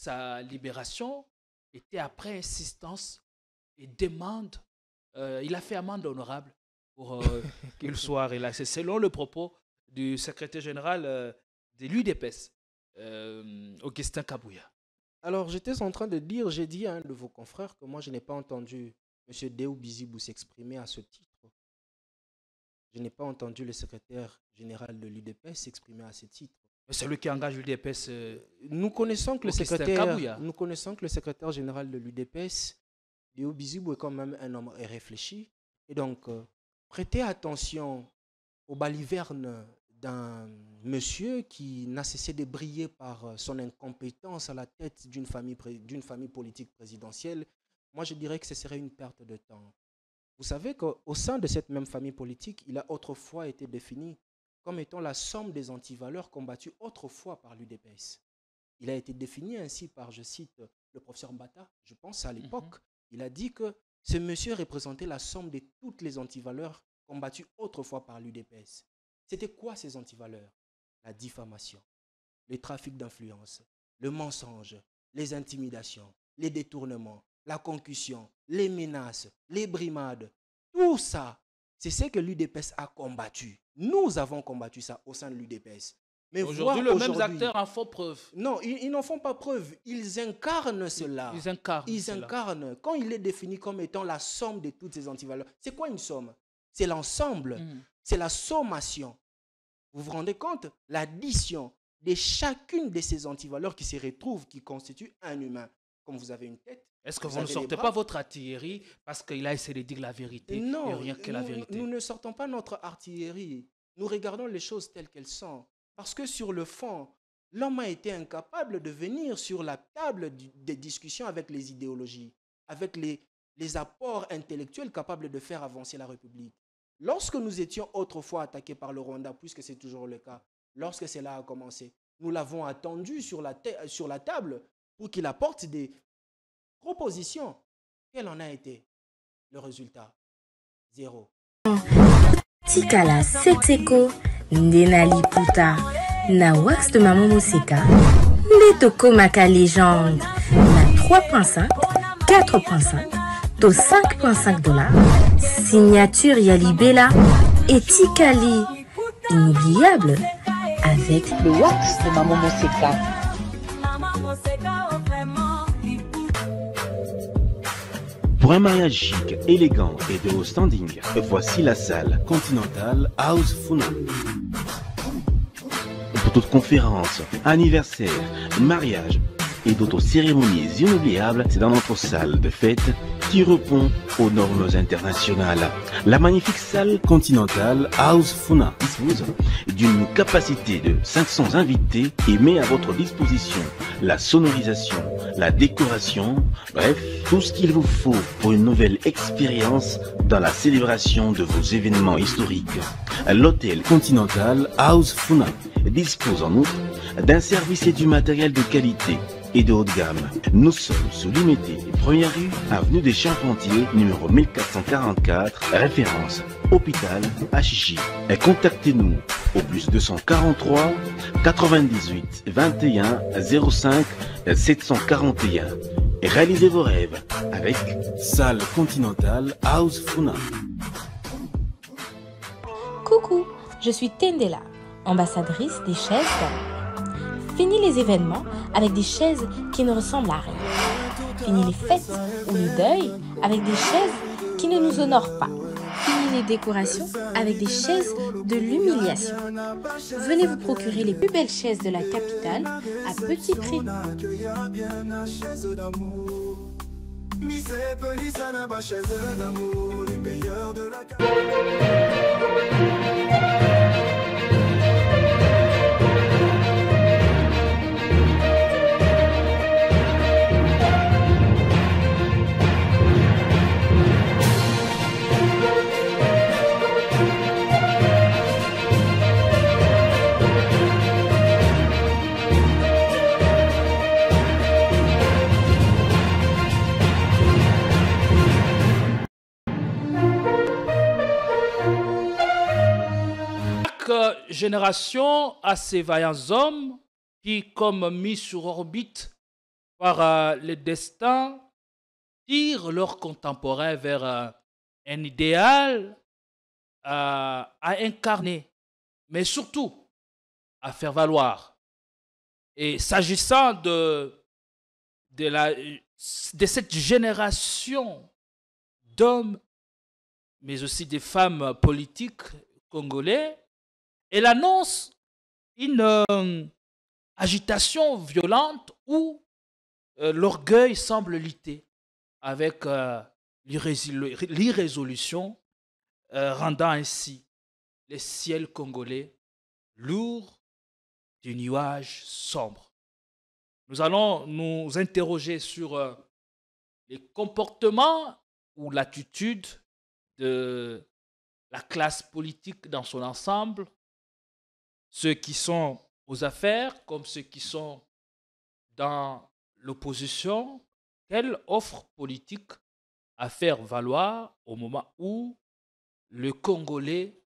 sa libération était après insistance et demande. Il a fait amende honorable pour qu'il soit relaxé, selon le propos du secrétaire général de l'UDPS, Augustin Kabouya. Alors, j'étais en train de dire, j'ai dit à un de vos confrères que moi, je n'ai pas entendu M. Déou Bizibou s'exprimer à ce titre. Je n'ai pas entendu le secrétaire général de l'UDPS s'exprimer à ce titre. Mais celui qui engage l'UDPS, nous connaissons que Augustin Kabouya. nous connaissons que le secrétaire général de l'UDPS, Déou Bizibou, est quand même un homme réfléchi. Et donc, prêtez attention aux balivernes d'un monsieur qui n'a cessé de briller par son incompétence à la tête d'une famille politique présidentielle. Moi, je dirais que ce serait une perte de temps. Vous savez qu'au sein de cette même famille politique, il a autrefois été défini comme étant la somme des antivaleurs combattues autrefois par l'UDPS. Il a été défini ainsi par, je cite, le professeur Mbata, je pense à l'époque. Il a dit que ce monsieur représentait la somme de toutes les antivaleurs combattues autrefois par l'UDPS. C'était quoi ces antivaleurs? La diffamation, le trafic d'influence, le mensonge, les intimidations, les détournements, la concussion, les menaces, les brimades. Tout ça, c'est ce que l'UDPS a combattu. Nous avons combattu ça au sein de l'UDPS. Mais aujourd'hui, les mêmes acteurs en font preuve. Non, ils n'en font pas preuve. Ils incarnent cela. Ils incarnent. Quand il est défini comme étant la somme de toutes ces antivaleurs, c'est quoi une somme? C'est l'ensemble. C'est la sommation. Vous vous rendez compte? L'addition de chacune de ces antivaleurs qui se retrouvent, qui constituent un humain. Comme vous avez une tête. Est-ce que vous ne sortez pas votre artillerie parce qu'il a essayé de dire la vérité? Non, et rien que la vérité. Nous ne sortons pas notre artillerie. Nous regardons les choses telles qu'elles sont. Parce que sur le fond, l'homme a été incapable de venir sur la table des discussions avec les idéologies, avec les apports intellectuels capables de faire avancer la République. Lorsque nous étions autrefois attaqués par le Rwanda, puisque c'est toujours le cas, lorsque cela a commencé, nous l'avons attendu sur la table pour qu'il apporte des propositions. Quel en a été le résultat? Zéro. Tikala Setseko, Ndenali Puta, na wax de Maman Moseka, Netoko Maka Légende, na 3.5, 4.5, to 5.5 $, signature Yalibela et Tikali, inoubliable, avec le wax de Maman Moseka. Pour un mariage chic, élégant et de haut standing, voici la salle Continental House Funa. Pour toute conférence, anniversaire, mariage et d'autres cérémonies inoubliables, c'est dans notre salle de fête qui répond aux normes internationales. La magnifique salle Continental House Funa dispose d'une capacité de 500 invités et met à votre disposition la sonorisation, la décoration, bref, tout ce qu'il vous faut pour une nouvelle expérience dans la célébration de vos événements historiques. L'hôtel Continental House Funa dispose en outre d'un service et du matériel de qualité et de haut de gamme. Nous sommes sous Limité, première rue, avenue des Charpentiers, numéro 1444, référence hôpital Achichi. Contactez-nous au plus 243 98 21 05 741 et réalisez vos rêves avec Salle Continental House Funa. Coucou, je suis Tendela, ambassadrice des chaises d'amour. Fini les événements avec des chaises qui ne ressemblent à rien. Fini les fêtes ou le deuil avec des chaises qui ne nous honorent pas. Fini les décorations avec des chaises de l'humiliation. Venez vous procurer les plus belles chaises de la capitale à petit prix. Génération à ces vaillants hommes qui, comme mis sur orbite par le destin, tirent leurs contemporains vers un idéal à incarner, mais surtout à faire valoir. Et s'agissant de cette génération d'hommes, mais aussi des femmes politiques congolais, elle annonce une agitation violente où l'orgueil semble lutter avec l'irrésolution, rendant ainsi les ciels congolais lourds du nuage sombre. Nous allons nous interroger sur les comportements ou l'attitude de la classe politique dans son ensemble, ceux qui sont aux affaires comme ceux qui sont dans l'opposition. Quelle offre politique à faire valoir au moment où le Congolais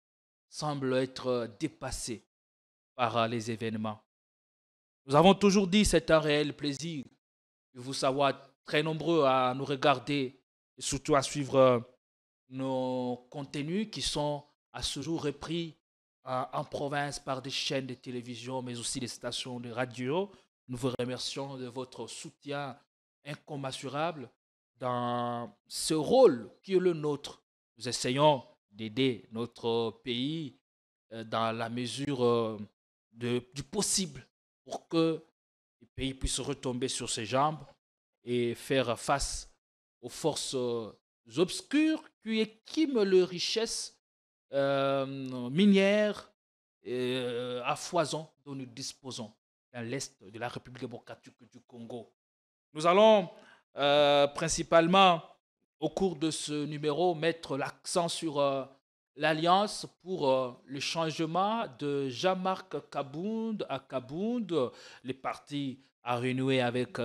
semble être dépassé par les événements? Nous avons toujours dit, c'est un réel plaisir de vous savoir très nombreux à nous regarder et surtout à suivre nos contenus qui sont à ce jour repris en province par des chaînes de télévision, mais aussi des stations de radio. Nous vous remercions de votre soutien incommensurable dans ce rôle qui est le nôtre. Nous essayons d'aider notre pays dans la mesure du possible pour que le pays puisse retomber sur ses jambes et faire face aux forces obscures qui équiment les richesses minières à foison dont nous disposons dans l'est de la République démocratique du Congo. Nous allons principalement, au cours de ce numéro, mettre l'accent sur l'Alliance pour le changement de Jean-Marc Kabound à Kabound. Le parti a renoué avec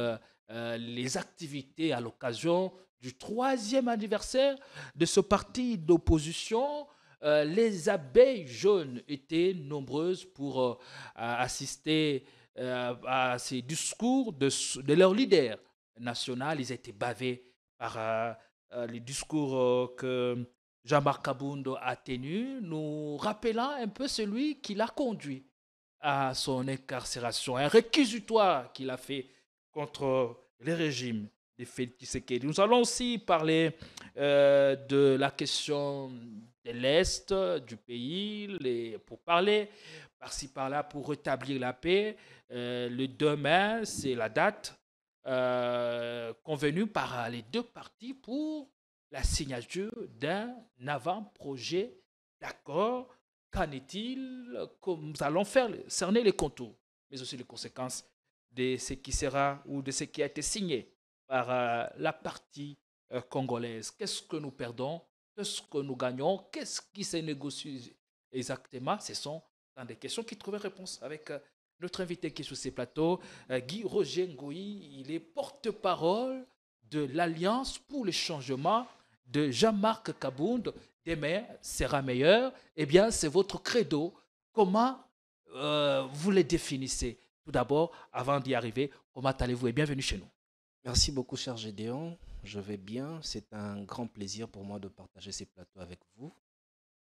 les activités à l'occasion du 3e anniversaire de ce parti d'opposition. Les abeilles jaunes étaient nombreuses pour assister à ces discours de leur leader national. Ils étaient bavés par les discours que Jean-Marc Kabound a tenus, nous rappelant un peu celui qui l'a conduit à son incarcération, un réquisitoire qu'il a fait contre le régime de Félix Tshisekedi. Nous allons aussi parler de la question de l'Est du pays, pour parler par-ci par-là pour rétablir la paix. Le 2 mai, c'est la date convenue par les deux parties pour la signature d'un avant-projet d'accord. Qu'en est-il? Nous allons cerner les contours, mais aussi les conséquences de ce qui sera ou de ce qui a été signé par la partie congolaise. Qu'est-ce que nous perdons? Qu'est-ce que nous gagnons? Qu'est-ce qui se négocie exactement? Ce sont des questions qui trouvent réponse avec notre invité qui est sur ces plateaux, Guy Roger Ngoyi. Il est porte-parole de l'Alliance pour le changement de Jean-Marc Kabound. Demain sera meilleur. Eh bien, c'est votre credo. Comment vous le définissez? Tout d'abord, avant d'y arriver, comment allez-vous et bienvenue chez nous. Merci beaucoup, cher Gédéon. Je vais bien. C'est un grand plaisir pour moi de partager ces plateaux avec vous.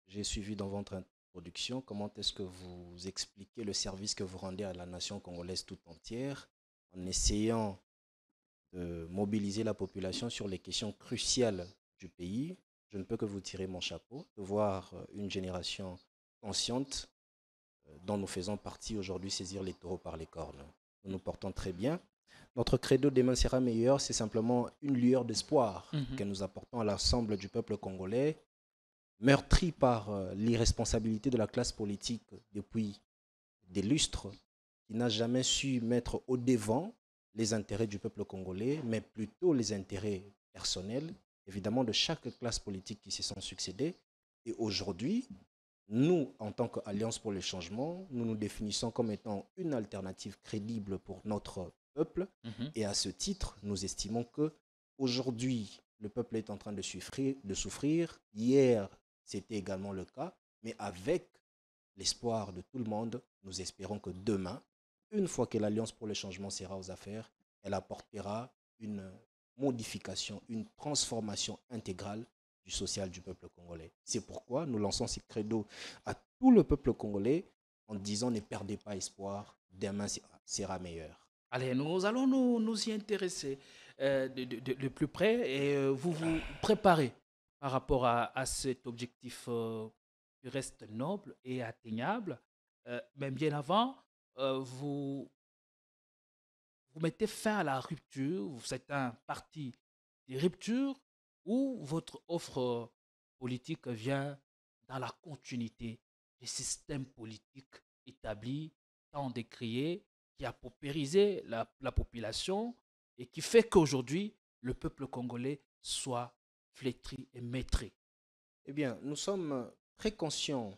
J'ai suivi dans votre introduction comment est-ce que vous expliquez le service que vous rendez à la nation congolaise tout entière en essayant de mobiliser la population sur les questions cruciales du pays. Je ne peux que vous tirer mon chapeau de voir une génération consciente dont nous faisons partie aujourd'hui saisir les taureaux par les cornes. Nous nous portons très bien. Notre credo demain sera meilleur, c'est simplement une lueur d'espoir que nous apportons à l'ensemble du peuple congolais, meurtri par l'irresponsabilité de la classe politique depuis des lustres, qui n'a jamais su mettre au devant les intérêts du peuple congolais, mais plutôt les intérêts personnels, évidemment, de chaque classe politique qui s'y sont succédés. Et aujourd'hui, nous, en tant qu'Alliance pour le changement, nous nous définissons comme étant une alternative crédible pour notre peuple. Et à ce titre, nous estimons que aujourd'hui, le peuple est en train de souffrir. Hier, c'était également le cas. Mais avec l'espoir de tout le monde, nous espérons que demain, une fois que l'Alliance pour le changement sera aux affaires, elle apportera une modification, une transformation intégrale du social du peuple congolais. C'est pourquoi nous lançons ce credo à tout le peuple congolais en disant ne perdez pas espoir, demain sera meilleur. Allez, nous allons nous y intéresser de plus près et vous vous préparez par rapport à cet objectif qui reste noble et atteignable. Mais bien avant, vous mettez fin à la rupture, vous êtes un parti de rupture ou votre offre politique vient dans la continuité des systèmes politiques établis, tant décriés, qui a paupérisé la population et qui fait qu'aujourd'hui, le peuple congolais soit flétri et maîtrisé. Eh bien, nous sommes très conscients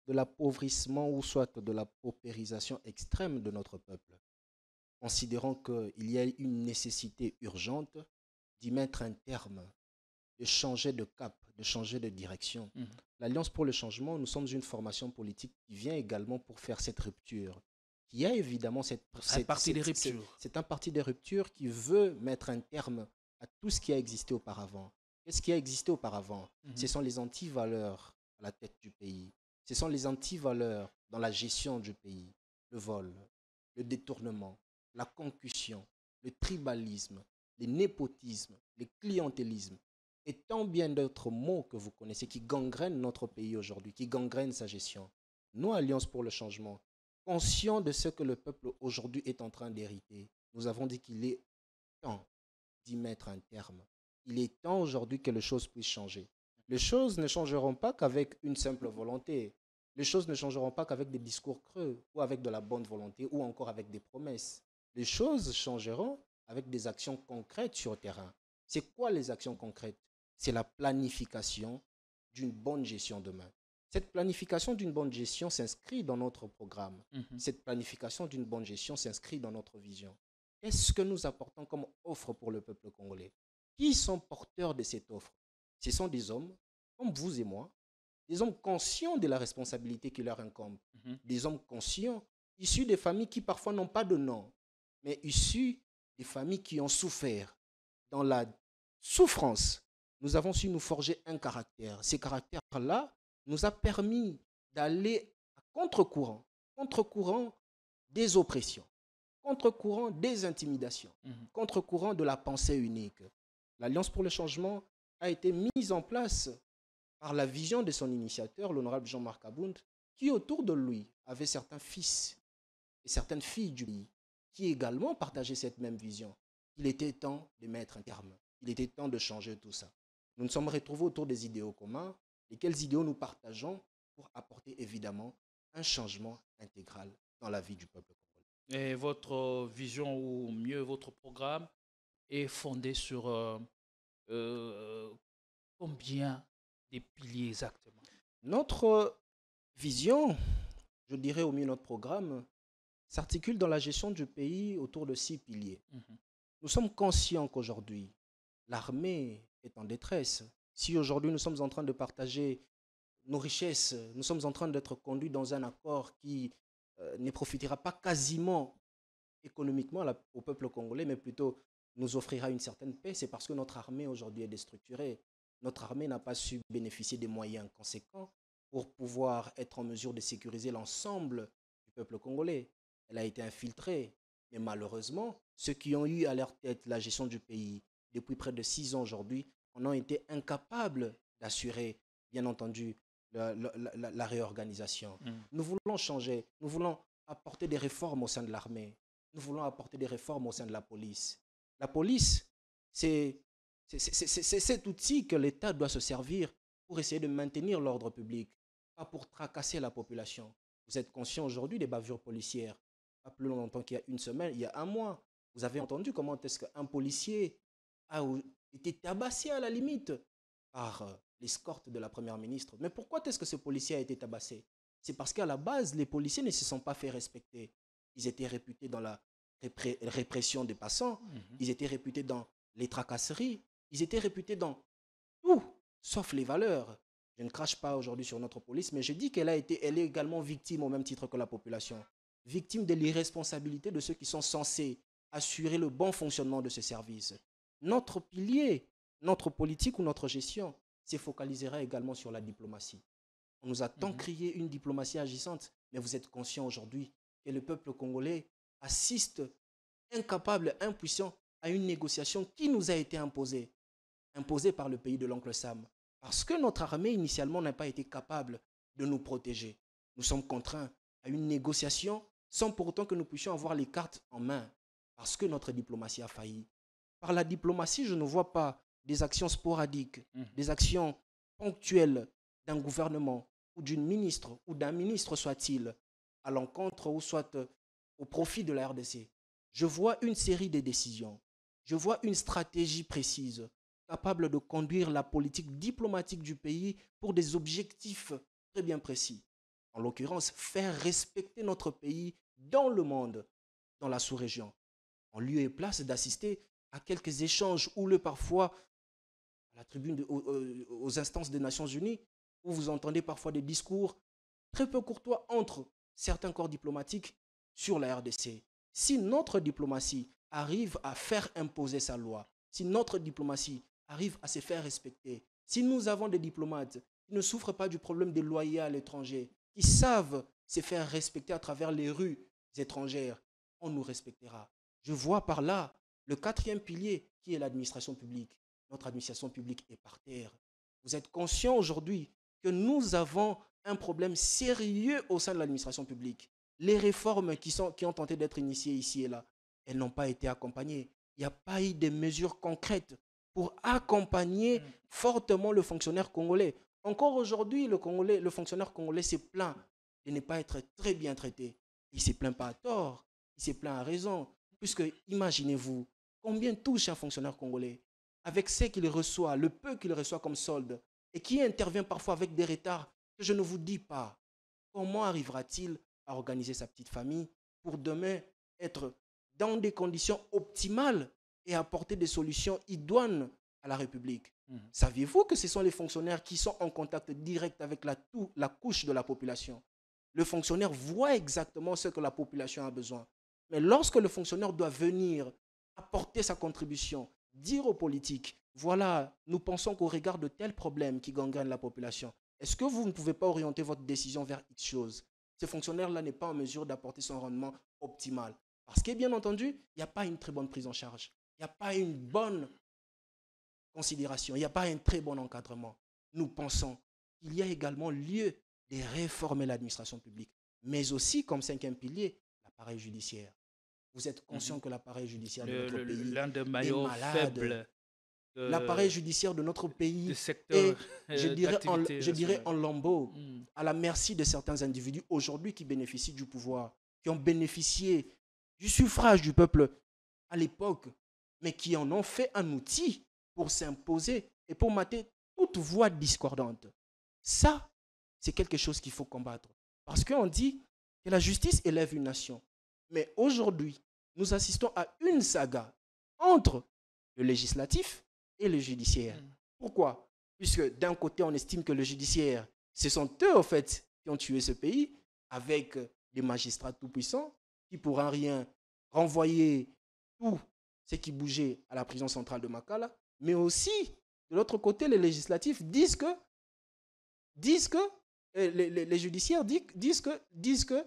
de l'appauvrissement ou soit de la paupérisation extrême de notre peuple, considérant qu'il y a une nécessité urgente d'y mettre un terme, de changer de cap, de changer de direction. L'Alliance pour le changement, nous sommes une formation politique qui vient également pour faire cette rupture. Il y a évidemment c'est un parti des ruptures qui veut mettre un terme à tout ce qui a existé auparavant. Qu'est-ce qui a existé auparavant? Ce sont les antivaleurs à la tête du pays. Ce sont les antivaleurs dans la gestion du pays. Le vol, le détournement, la concussion, le tribalisme, le népotisme, le clientélisme et tant bien d'autres mots que vous connaissez qui gangrènent notre pays aujourd'hui, qui gangrènent sa gestion. Nous, Alliance pour le changement, conscients de ce que le peuple aujourd'hui est en train d'hériter, nous avons dit qu'il est temps d'y mettre un terme. Il est temps aujourd'hui que les choses puissent changer. Les choses ne changeront pas qu'avec une simple volonté. Les choses ne changeront pas qu'avec des discours creux ou avec de la bonne volonté ou encore avec des promesses. Les choses changeront avec des actions concrètes sur le terrain. C'est quoi les actions concrètes? C'est la planification d'une bonne gestion demain. Cette planification d'une bonne gestion s'inscrit dans notre programme. Cette planification d'une bonne gestion s'inscrit dans notre vision. Qu'est-ce que nous apportons comme offre pour le peuple congolais? Qui sont porteurs de cette offre? Ce sont des hommes comme vous et moi, des hommes conscients de la responsabilité qui leur incombe, des hommes conscients, issus des familles qui parfois n'ont pas de nom, mais issus des familles qui ont souffert. Dans la souffrance, nous avons su nous forger un caractère. Ces caractères-là nous a permis d'aller à contre-courant des oppressions, contre-courant des intimidations, contre-courant de la pensée unique. L'Alliance pour le changement a été mise en place par la vision de son initiateur, l'honorable Jean-Marc Abound, qui autour de lui avait certains fils et certaines filles du pays qui également partageaient cette même vision. Il était temps de mettre un terme. Il était temps de changer tout ça. Nous nous sommes retrouvés autour des idéaux communs, lesquels idéaux nous partageons pour apporter évidemment un changement intégral dans la vie du peuple congolais. Et votre vision, ou mieux votre programme, est fondé sur combien de piliers exactement? Notre vision, je dirais au mieux notre programme, s'articule dans la gestion du pays autour de 6 piliers. Nous sommes conscients qu'aujourd'hui, l'armée est en détresse. Si aujourd'hui nous sommes en train de partager nos richesses, nous sommes en train d'être conduits dans un accord qui ne profitera pas quasiment économiquement au peuple congolais, mais plutôt nous offrira une certaine paix, c'est parce que notre armée aujourd'hui est déstructurée. Notre armée n'a pas su bénéficier des moyens conséquents pour pouvoir être en mesure de sécuriser l'ensemble du peuple congolais. Elle a été infiltrée, mais malheureusement, ceux qui ont eu à leur tête la gestion du pays depuis près de 6 ans aujourd'hui en ont été incapables d'assurer, bien entendu, la réorganisation. Nous voulons changer, nous voulons apporter des réformes au sein de l'armée, nous voulons apporter des réformes au sein de la police. La police, c'est cet outil que l'État doit se servir pour essayer de maintenir l'ordre public, pas pour tracasser la population. Vous êtes conscient aujourd'hui des bavures policières. Pas plus longtemps qu'il y a une semaine, il y a un mois, vous avez entendu comment est-ce qu'un policier a été tabassé à la limite par l'escorte de la première ministre. Mais pourquoi est-ce que ce policier a été tabassé? C'est parce qu'à la base, les policiers ne se sont pas fait respecter. Ils étaient réputés dans la répression des passants, ils étaient réputés dans les tracasseries, ils étaient réputés dans tout, sauf les valeurs. Je ne crache pas aujourd'hui sur notre police, mais je dis elle est également victime au même titre que la population. Victime de l'irresponsabilité de ceux qui sont censés assurer le bon fonctionnement de ce service. Notre pilier, notre politique ou notre gestion se focalisera également sur la diplomatie. On nous a tant crié une diplomatie agissante, mais vous êtes conscient aujourd'hui que le peuple congolais assiste incapable, impuissant à une négociation qui nous a été imposée par le pays de l'oncle Sam. Parce que notre armée initialement n'a pas été capable de nous protéger. Nous sommes contraints à une négociation sans pour autant que nous puissions avoir les cartes en main. Parce que notre diplomatie a failli. Par la diplomatie, je ne vois pas des actions sporadiques, des actions ponctuelles d'un gouvernement ou d'une ministre ou d'un ministre soit-il à l'encontre ou soit au profit de la RDC. Je vois une série de décisions. Je vois une stratégie précise capable de conduire la politique diplomatique du pays pour des objectifs très bien précis. En l'occurrence, faire respecter notre pays dans le monde, dans la sous-région. En lieu et place d'assister à quelques échanges houleux parfois à la tribune aux instances des Nations Unies, où vous entendez parfois des discours très peu courtois entre certains corps diplomatiques sur la RDC. Si notre diplomatie arrive à faire imposer sa loi, si notre diplomatie arrive à se faire respecter, si nous avons des diplomates qui ne souffrent pas du problème des loyers à l'étranger, qui savent se faire respecter à travers les rues étrangères, on nous respectera. Je vois par là le quatrième pilier qui est l'administration publique. Notre administration publique est par terre. Vous êtes conscient aujourd'hui que nous avons un problème sérieux au sein de l'administration publique. Les réformes qui ont tenté d'être initiées ici et là, elles n'ont pas été accompagnées. Il n'y a pas eu de mesures concrètes pour accompagner fortement le fonctionnaire congolais. Encore aujourd'hui, le fonctionnaire congolais se plaint de ne pas être très bien traité. Il ne se plaint pas à tort, il se plaint à raison. Puisque, imaginez-vous, combien touche un fonctionnaire congolais avec ce qu'il reçoit, le peu qu'il reçoit comme solde, et qui intervient parfois avec des retards que je ne vous dis pas. Comment arrivera-t-il à organiser sa petite famille pour demain être dans des conditions optimales et apporter des solutions idoines à la République? Saviez-vous que ce sont les fonctionnaires qui sont en contact direct avec la couche de la population? Le fonctionnaire voit exactement ce que la population a besoin. Mais lorsque le fonctionnaire doit venir apporter sa contribution, dire aux politiques, voilà, nous pensons qu'au regard de tels problèmes qui gangrènent la population, est-ce que vous ne pouvez pas orienter votre décision vers X chose? Ce fonctionnaire-là n'est pas en mesure d'apporter son rendement optimal. Parce que, bien entendu, il n'y a pas une très bonne prise en charge. Il n'y a pas une bonne considération. Il n'y a pas un très bon encadrement. Nous pensons qu'il y a également lieu de réformer l'administration publique, mais aussi, comme cinquième pilier, l'appareil judiciaire. Vous êtes conscient que l'appareil judiciaire de notre pays l'un des maillons faibles. L'appareil judiciaire de notre pays est, je dirais, en lambeaux, à la merci de certains individus aujourd'hui qui bénéficient du pouvoir, qui ont bénéficié du suffrage du peuple à l'époque, mais qui en ont fait un outil pour s'imposer et pour mater toute voix discordante. Ça, c'est quelque chose qu'il faut combattre. Parce qu'on dit que la justice élève une nation. Mais aujourd'hui, nous assistons à une saga entre le législatif et le judiciaire. Pourquoi? Puisque d'un côté, on estime que le judiciaire, ce sont eux, en fait, qui ont tué ce pays, avec des magistrats tout-puissants qui, pour un rien, renvoyaient tout ce qui bougeait à la prison centrale de Makala. Mais aussi, de l'autre côté, les législatifs disent que les judiciaires disent que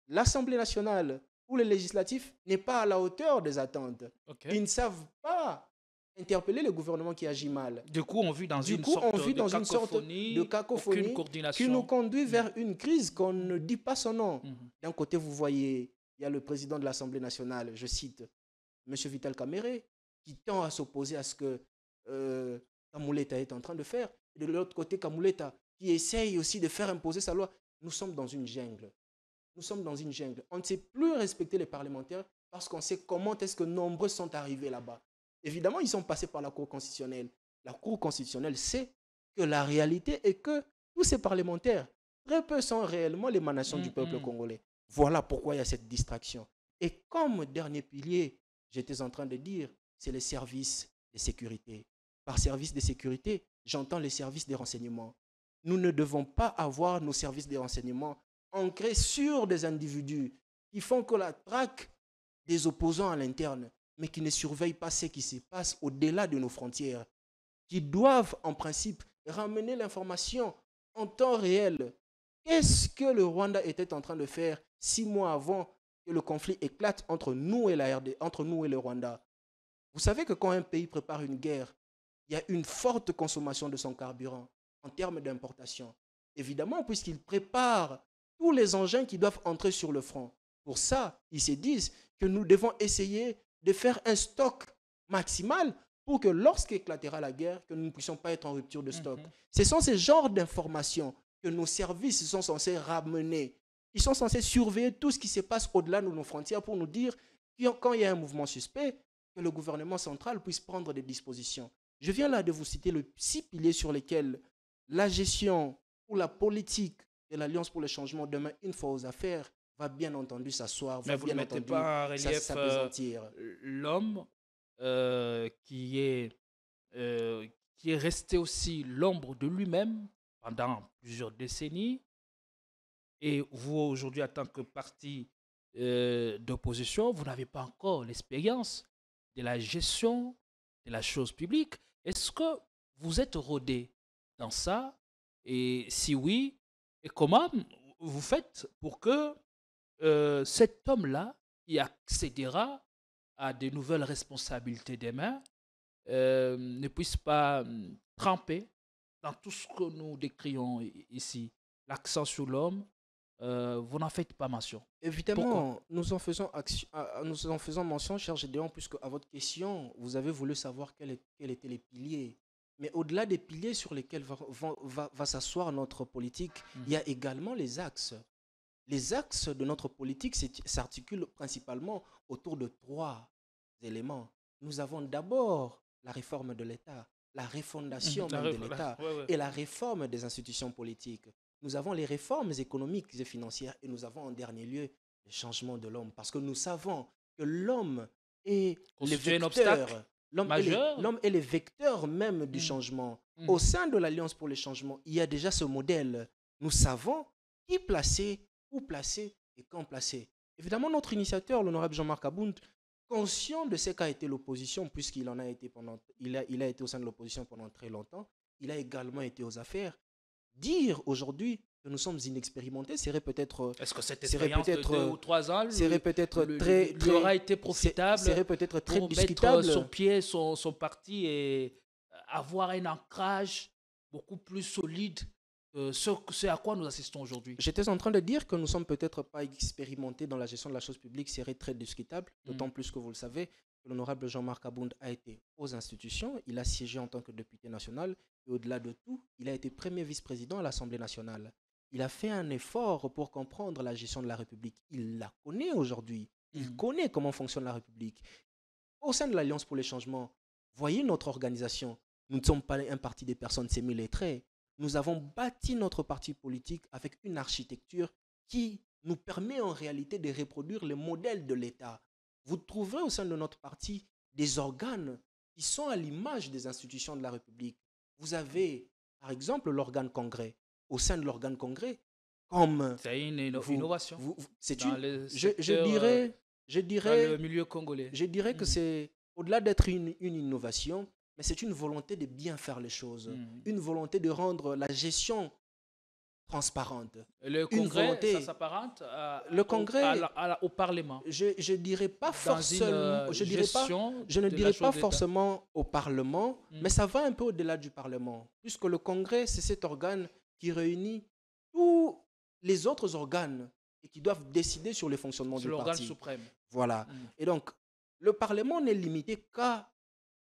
l'Assemblée nationale ou le législatif n'est pas à la hauteur des attentes. Okay. Ils ne savent pas interpeller le gouvernement qui agit mal. Du coup, on vit dans une sorte de cacophonie qui nous conduit vers une crise qu'on ne dit pas son nom. D'un côté, vous voyez, il y a le président de l'Assemblée nationale, je cite, M. Vital Kamerhe, qui tend à s'opposer à ce que Kamuleta est en train de faire. Et de l'autre côté, Kamuleta, qui essaye aussi de faire imposer sa loi. Nous sommes dans une jungle. Nous sommes dans une jungle. On ne sait plus respecter les parlementaires parce qu'on sait comment est-ce que nombreux sont arrivés là-bas. Évidemment, ils sont passés par la Cour constitutionnelle. La Cour constitutionnelle sait que la réalité est que tous ces parlementaires, très peu sont réellement l'émanation du peuple congolais. Voilà pourquoi il y a cette distraction. Et comme dernier pilier, j'étais en train de dire, c'est les services de sécurité. Par service de sécurité, j'entends les services de renseignement. Nous ne devons pas avoir nos services de renseignement ancrés sur des individus qui font que la traque des opposants à l'interne, mais qui ne surveillent pas ce qui se passe au-delà de nos frontières, qui doivent en principe ramener l'information en temps réel. Qu'est-ce que le Rwanda était en train de faire 6 mois avant que le conflit éclate entre nous et la RD, entre nous et le Rwanda? Vous savez que quand un pays prépare une guerre, il y a une forte consommation de son carburant en termes d'importation. Évidemment, puisqu'il prépare tous les engins qui doivent entrer sur le front. Pour ça, ils se disent que nous devons essayer de faire un stock maximal pour que lorsqu'éclatera la guerre, que nous ne puissions pas être en rupture de stock. Ce sont ces genres d'informations que nos services sont censés ramener. Ils sont censés surveiller tout ce qui se passe au-delà de nos frontières pour nous dire que quand il y a un mouvement suspect, que le gouvernement central puisse prendre des dispositions. Je viens là de vous citer les 6 piliers sur lesquels la gestion ou la politique de l'Alliance pour le changement, demain, une fois aux affaires, va bien entendu s'asseoir, Mais va vous bien ne mettez entendu pas en relief s'appesantir. l'homme qui est resté aussi l'ombre de lui-même pendant plusieurs décennies. Et vous, aujourd'hui, en tant que parti d'opposition, vous n'avez pas encore l'expérience de la gestion de la chose publique. Est-ce que vous êtes rodé dans ça? Et si oui, et comment vous faites pour que cet homme-là, qui accédera à de nouvelles responsabilités demain, ne puisse pas tremper dans tout ce que nous décrions ici, l'accent sur l'homme? Vous n'en faites pas mention. Évidemment, nous en faisons mention, cher Gédéon, puisque à votre question, vous avez voulu savoir quels étaient les piliers. Mais au-delà des piliers sur lesquels va s'asseoir notre politique, il y a également les axes. Les axes de notre politique s'articulent principalement autour de 3 éléments. Nous avons d'abord la réforme de l'État, la refondation même de l'État et la réforme des institutions politiques. Nous avons les réformes économiques et financières et nous avons en dernier lieu le changement de l'homme. Parce que nous savons que l'homme est le vecteur, l'homme est le vecteur même du changement. Au sein de l'Alliance pour le changement, il y a déjà ce modèle. Nous savons qui placer, où placer et quand placer. Évidemment, notre initiateur, l'honorable Jean-Marc Abound, conscient de ce qu'a été l'opposition, puisqu'il en a été il a été au sein de l'opposition pendant très longtemps, il a également été aux affaires. Dire aujourd'hui que nous sommes inexpérimentés serait peut-être... Est-ce que cette expérience de 2 ou 3 ans serait peut-être lui aura été profitable, serait peut-être très pour discutable, mettre son pied, son parti et avoir un ancrage beaucoup plus solide, ce à quoi nous assistons aujourd'hui? J'étais en train de dire que nous ne sommes peut-être pas expérimentés dans la gestion de la chose publique, serait très discutable, d'autant plus que vous le savez, que l'honorable Jean-Marc Abound a été aux institutions, il a siégé en tant que député national, et au-delà de tout, il a été premier vice-président à l'Assemblée nationale. Il a fait un effort pour comprendre la gestion de la République. Il la connaît aujourd'hui. Il connaît comment fonctionne la République. Au sein de l'Alliance pour les changements, voyez notre organisation. Nous ne sommes pas un parti des personnes semi-lettrées. Nous avons bâti notre parti politique avec une architecture qui nous permet en réalité de reproduire le modèle de l'État. Vous trouverez au sein de notre parti des organes qui sont à l'image des institutions de la République. Vous avez, par exemple, l'organe congrès. Au sein de l'organe congrès, comme... C'est une innovation. Je dirais dans le milieu congolais. Je dirais que c'est, au-delà d'être une innovation, mais c'est une volonté de bien faire les choses. Une volonté de rendre la gestion transparente. Le Congrès, ça s'apparente au Parlement. Je dirais pas forcément, je ne dirais pas forcément au Parlement, mais ça va un peu au-delà du Parlement, puisque le Congrès, c'est cet organe qui réunit tous les autres organes et qui doivent décider sur le fonctionnement du parti. C'est l'organe suprême. Voilà. Et donc, le Parlement n'est limité qu'à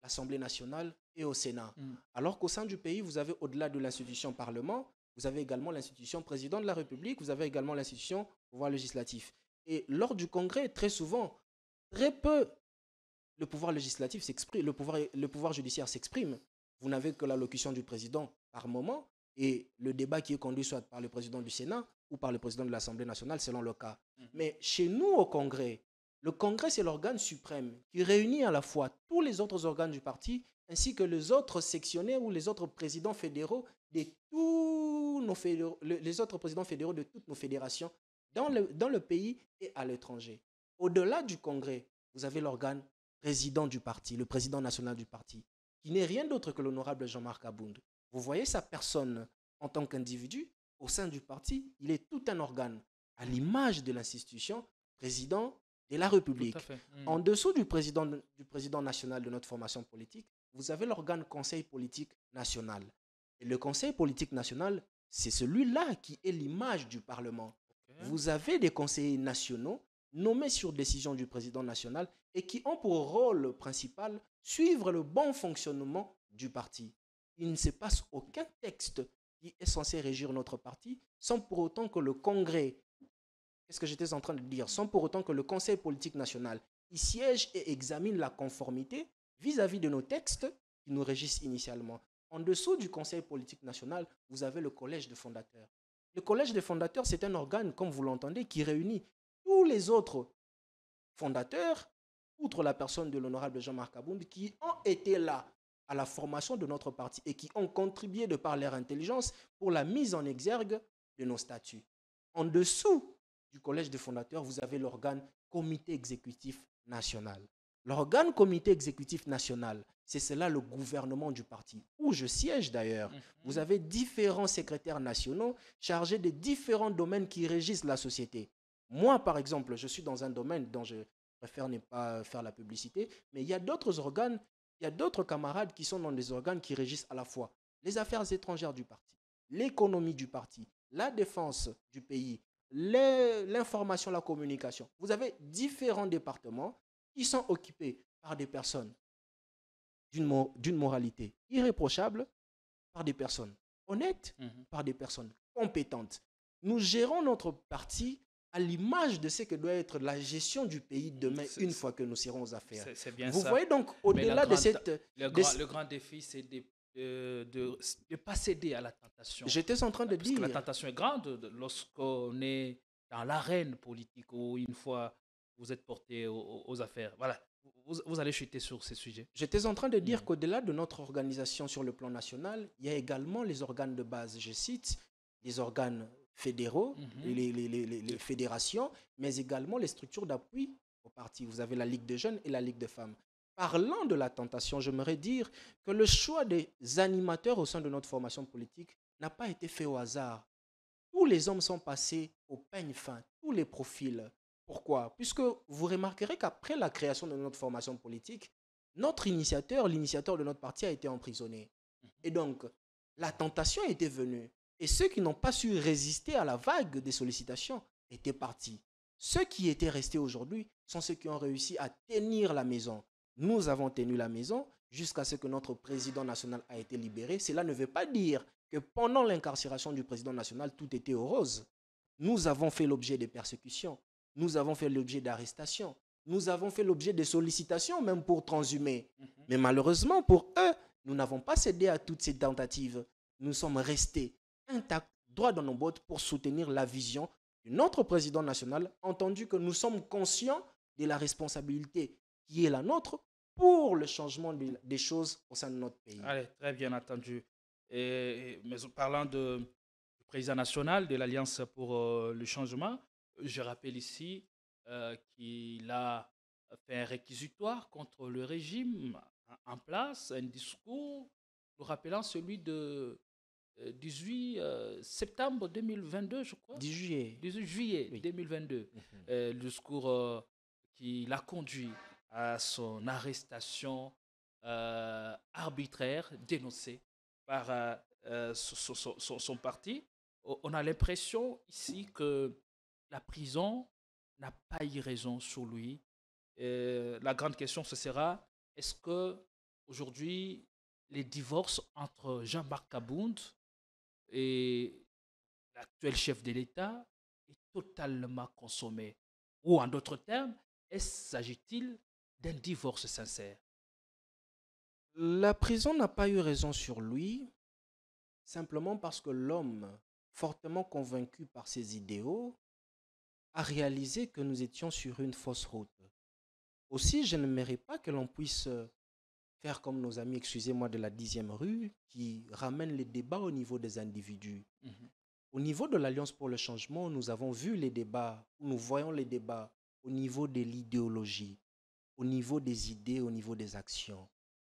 l'Assemblée nationale et au Sénat. Alors qu'au sein du pays, vous avez au-delà de l'institution Parlement, vous avez également l'institution président de la République, vous avez également l'institution pouvoir législatif. Et lors du Congrès, très souvent, très peu, le pouvoir législatif s'exprime, le pouvoir judiciaire s'exprime. Vous n'avez que l'allocution du président par moment et le débat qui est conduit soit par le président du Sénat ou par le président de l'Assemblée nationale, selon le cas. Mais chez nous, au Congrès, le Congrès, c'est l'organe suprême qui réunit à la fois tous les autres organes du parti ainsi que les autres sectionnaires ou les autres présidents fédéraux de les autres présidents fédéraux de toutes nos fédérations dans le pays et à l'étranger. Au-delà du Congrès, vous avez l'organe président du parti, le président national du parti, qui n'est rien d'autre que l'honorable Jean-Marc Abound. Vous voyez sa personne en tant qu'individu, au sein du parti, il est tout un organe, à l'image de l'institution, président de la République. Tout à fait. En dessous du président national de notre formation politique, vous avez l'organe Conseil politique national. Et le Conseil politique national, c'est celui-là qui est l'image du Parlement. Okay. Vous avez des conseillers nationaux nommés sur décision du président national et qui ont pour rôle principal suivre le bon fonctionnement du parti. Il ne se passe aucun texte qui est censé régir notre parti sans pour autant que le Congrès, qu'est-ce que j'étais en train de dire, sans pour autant que le Conseil politique national y siège et examine la conformité vis-à-vis de nos textes qui nous régissent initialement. En dessous du Conseil politique national, vous avez le Collège des fondateurs. Le Collège des fondateurs, c'est un organe, comme vous l'entendez, qui réunit tous les autres fondateurs, outre la personne de l'honorable Jean-Marc Abound, qui ont été là à la formation de notre parti et qui ont contribué de par leur intelligence pour la mise en exergue de nos statuts. En dessous du Collège des fondateurs, vous avez l'organe Comité exécutif national. L'organe Comité exécutif national, c'est cela le gouvernement du parti, où je siège d'ailleurs. Vous avez différents secrétaires nationaux chargés de différents domaines qui régissent la société. Moi, par exemple, je suis dans un domaine dont je préfère ne pas faire la publicité, mais il y a d'autres organes, il y a d'autres camarades qui sont dans des organes qui régissent à la fois les affaires étrangères du parti, l'économie du parti, la défense du pays, l'information, la communication. Vous avez différents départements qui sont occupés par des personnes d'une moralité irréprochable, par des personnes honnêtes, par des personnes compétentes. Nous gérons notre parti à l'image de ce que doit être la gestion du pays demain, une fois que nous serons aux affaires. C'est bien Vous ça. voyez donc, au-delà de cette... Le grand défi, c'est de ne pas céder à la tentation. J'étais en train de dire... Parce que la tentation est grande lorsqu'on est dans l'arène politique où une fois vous êtes porté aux affaires. Voilà, vous allez chuter sur ces sujets. J'étais en train de dire qu'au-delà de notre organisation sur le plan national, il y a également les organes de base, je cite, les organes fédéraux, les fédérations, mais également les structures d'appui au parti. Vous avez la Ligue des jeunes et la Ligue des femmes. Parlant de la tentation, j'aimerais dire que le choix des animateurs au sein de notre formation politique n'a pas été fait au hasard. Tous les hommes sont passés au peigne fin, tous les profils. Pourquoi? Puisque vous remarquerez qu'après la création de notre formation politique, notre l'initiateur de notre parti a été emprisonné. Et donc, la tentation était venue. Et ceux qui n'ont pas su résister à la vague des sollicitations étaient partis. Ceux qui étaient restés aujourd'hui sont ceux qui ont réussi à tenir la maison. Nous avons tenu la maison jusqu'à ce que notre président national a été libéré. Cela ne veut pas dire que pendant l'incarcération du président national, tout était rose. Nous avons fait l'objet de persécutions. Nous avons fait l'objet d'arrestations. Nous avons fait l'objet de sollicitations, même pour transhumer. Mais malheureusement, pour eux, nous n'avons pas cédé à toutes ces tentatives. Nous sommes restés intacts, droit dans nos bottes, pour soutenir la vision de notre président national, entendu que nous sommes conscients de la responsabilité qui est la nôtre pour le changement des choses au sein de notre pays. Allez, très bien entendu. Mais parlant du président national de l'Alliance pour le changement, je rappelle ici qu'il a fait un réquisitoire contre le régime en place, un discours, nous rappelant celui de 18 septembre 2022, je crois. 18 juillet oui. 2022. Le discours qui l'a conduit à son arrestation arbitraire, dénoncée par son parti. On a l'impression ici que la prison n'a pas eu raison sur lui. La grande question, ce sera, est-ce que aujourd'hui les divorces entre Jean-Marc Abound et l'actuel chef de l'État est totalement consommé? Ou en d'autres termes, s'agit-il d'un divorce sincère? La prison n'a pas eu raison sur lui, simplement parce que l'homme, fortement convaincu par ses idéaux, a réalisé que nous étions sur une fausse route. Aussi, je n'aimerais pas que l'on puisse faire comme nos amis, excusez-moi, de la 10e rue, qui ramènent les débats au niveau des individus. Au niveau de l'Alliance pour le changement, nous avons vu les débats, nous voyons les débats au niveau de l'idéologie, au niveau des idées, au niveau des actions.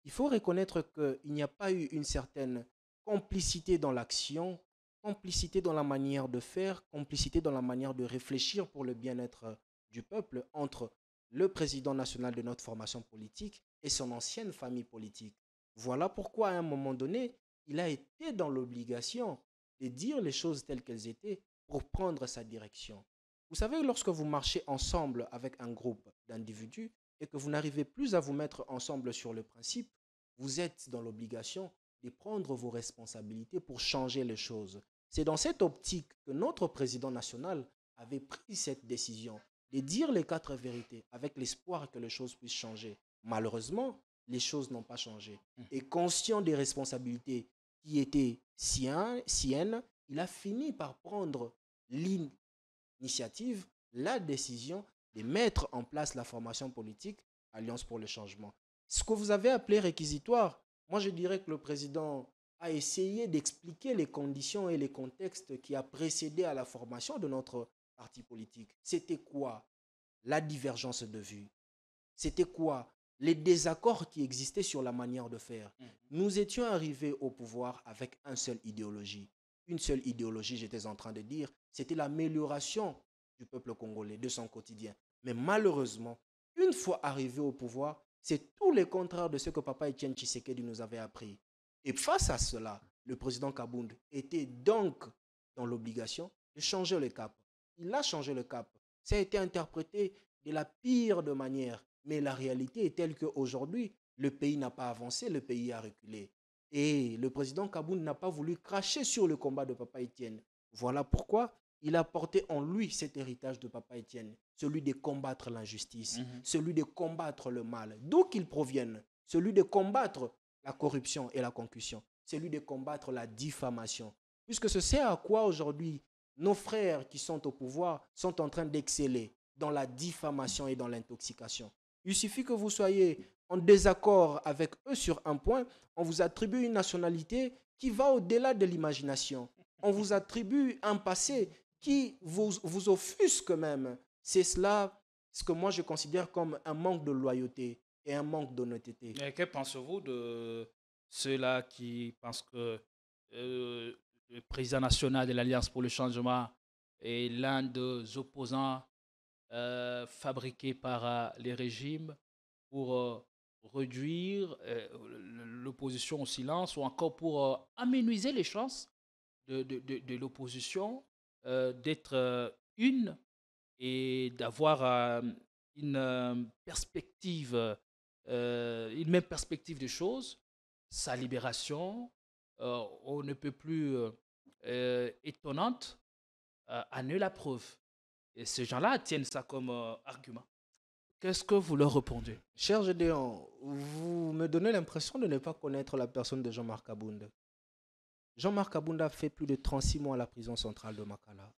Il faut reconnaître qu'il n'y a pas eu une certaine complicité dans l'action, complicité dans la manière de faire, complicité dans la manière de réfléchir pour le bien-être du peuple entre le président national de notre formation politique et son ancienne famille politique. Voilà pourquoi, à un moment donné, il a été dans l'obligation de dire les choses telles qu'elles étaient pour prendre sa direction. Vous savez, lorsque vous marchez ensemble avec un groupe d'individus et que vous n'arrivez plus à vous mettre ensemble sur le principe, vous êtes dans l'obligation de prendre vos responsabilités pour changer les choses. C'est dans cette optique que notre président national avait pris cette décision de dire les 4 vérités avec l'espoir que les choses puissent changer. Malheureusement, les choses n'ont pas changé. Et conscient des responsabilités qui étaient siennes, il a fini par prendre l'initiative, la décision de mettre en place la formation politique Alliance pour le changement. Ce que vous avez appelé réquisitoire, moi je dirais que le président a essayé d'expliquer les conditions et les contextes qui a précédé à la formation de notre parti politique. C'était quoi? La divergence de vues. C'était quoi? Les désaccords qui existaient sur la manière de faire. Nous étions arrivés au pouvoir avec une seule idéologie. Une seule idéologie, j'étais en train de dire, c'était l'amélioration du peuple congolais, de son quotidien. Mais malheureusement, une fois arrivé au pouvoir, c'est tout le contraire de ce que Papa Etienne Tshisekedi nous avait appris. Et face à cela, le président Kabound était donc dans l'obligation de changer le cap. Il a changé le cap. Ça a été interprété de la pire de manière. Mais la réalité est telle qu'aujourd'hui, le pays n'a pas avancé, le pays a reculé. Et le président Kabound n'a pas voulu cracher sur le combat de Papa Etienne. Voilà pourquoi il a porté en lui cet héritage de Papa Etienne, celui de combattre l'injustice, celui de combattre le mal, d'où qu'il provienne, celui de combattre la corruption et la concussion, celui de combattre la diffamation. Puisque c'est à quoi aujourd'hui nos frères qui sont au pouvoir sont en train d'exceller dans la diffamation et dans l'intoxication. Il suffit que vous soyez en désaccord avec eux sur un point, on vous attribue une nationalité qui va au-delà de l'imagination. On vous attribue un passé qui vous offusque même. C'est cela, ce que moi je considère comme un manque de loyauté et un manque d'honnêteté. Et que pensez-vous de ceux-là qui pensent que le président national de l'Alliance pour le changement est l'un des opposants fabriqués par les régimes pour réduire l'opposition au silence ou encore pour amenuiser les chances de l'opposition d'être une et d'avoir une perspective, une même perspective de choses, sa libération, on ne peut plus étonnante, en est la preuve. Et ces gens-là tiennent ça comme argument. Qu'est-ce que vous leur répondez? Cher Gédéon, vous me donnez l'impression de ne pas connaître la personne de Jean-Marc Kabound. Jean-Marc Kabound a fait plus de 36 mois à la prison centrale de Makala.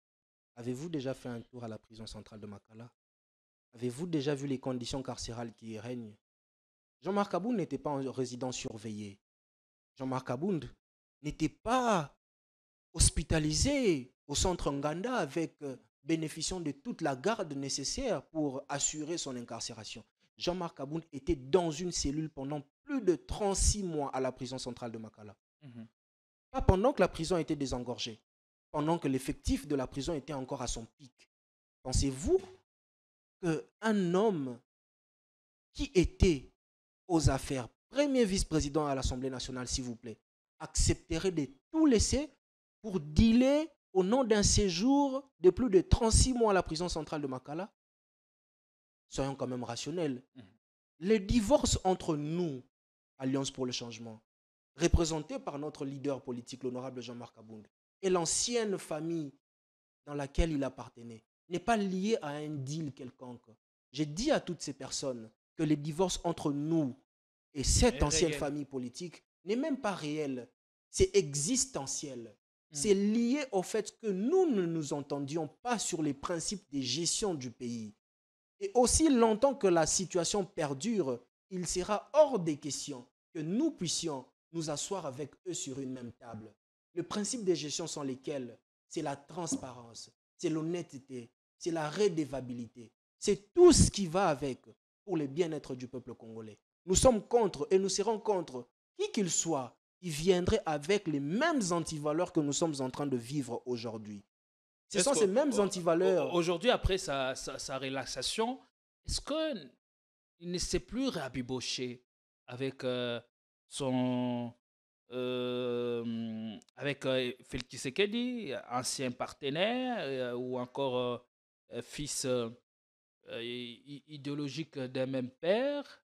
Avez-vous déjà fait un tour à la prison centrale de Makala? Avez-vous déjà vu les conditions carcérales qui y règnent? Jean-Marc Kabound n'était pas en résidence surveillée. Jean-Marc Kabound n'était pas hospitalisé au centre Nganda avec bénéficiant de toute la garde nécessaire pour assurer son incarcération. Jean-Marc Kabound était dans une cellule pendant plus de 36 mois à la prison centrale de Makala. Pas pendant que la prison était désengorgée, pendant que l'effectif de la prison était encore à son pic. Pensez-vous qu'un homme qui était aux affaires, premier vice-président à l'Assemblée nationale, s'il vous plaît, accepterait de tout laisser pour dealer au nom d'un séjour de plus de 36 mois à la prison centrale de Makala? Soyons quand même rationnels. Les divorces entre nous, Alliance pour le changement, représentés par notre leader politique, l'honorable Jean-Marc Kabound, et l'ancienne famille dans laquelle il appartenait, n'est pas lié à un deal quelconque. J'ai dit à toutes ces personnes que les divorces entre nous et cette ancienne famille politique n'est même pas réel, c'est existentiel. C'est lié au fait que nous ne nous entendions pas sur les principes de gestion du pays. Et aussi longtemps que la situation perdure, il sera hors des questions que nous puissions nous asseoir avec eux sur une même table. Les principes de gestion sont lesquels? C'est la transparence, c'est l'honnêteté, c'est la redevabilité, C'est tout ce qui va avec pour le bien-être du peuple congolais. Nous sommes contre et nous serons contre qui qu'il soit qui viendrait avec les mêmes antivaleurs que nous sommes en train de vivre aujourd'hui. Ce sont ces mêmes antivaleurs. Aujourd'hui, après sa relaxation, est-ce qu'il ne s'est plus rabiboché avec avec Félix Tshisekedi, ancien partenaire ou encore fils idéologique d'un même père,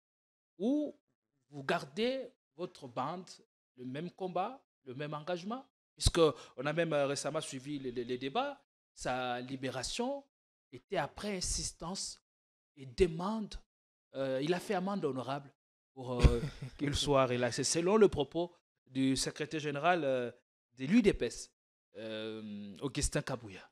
ou vous gardez votre bande, le même combat, le même engagement? Puisqu'on a même récemment suivi les débats, sa libération était après insistance et demande. Il a fait amende honorable pour qu'il soit relaxé, selon le propos du secrétaire général de l'UDPS, Augustin Kabouya.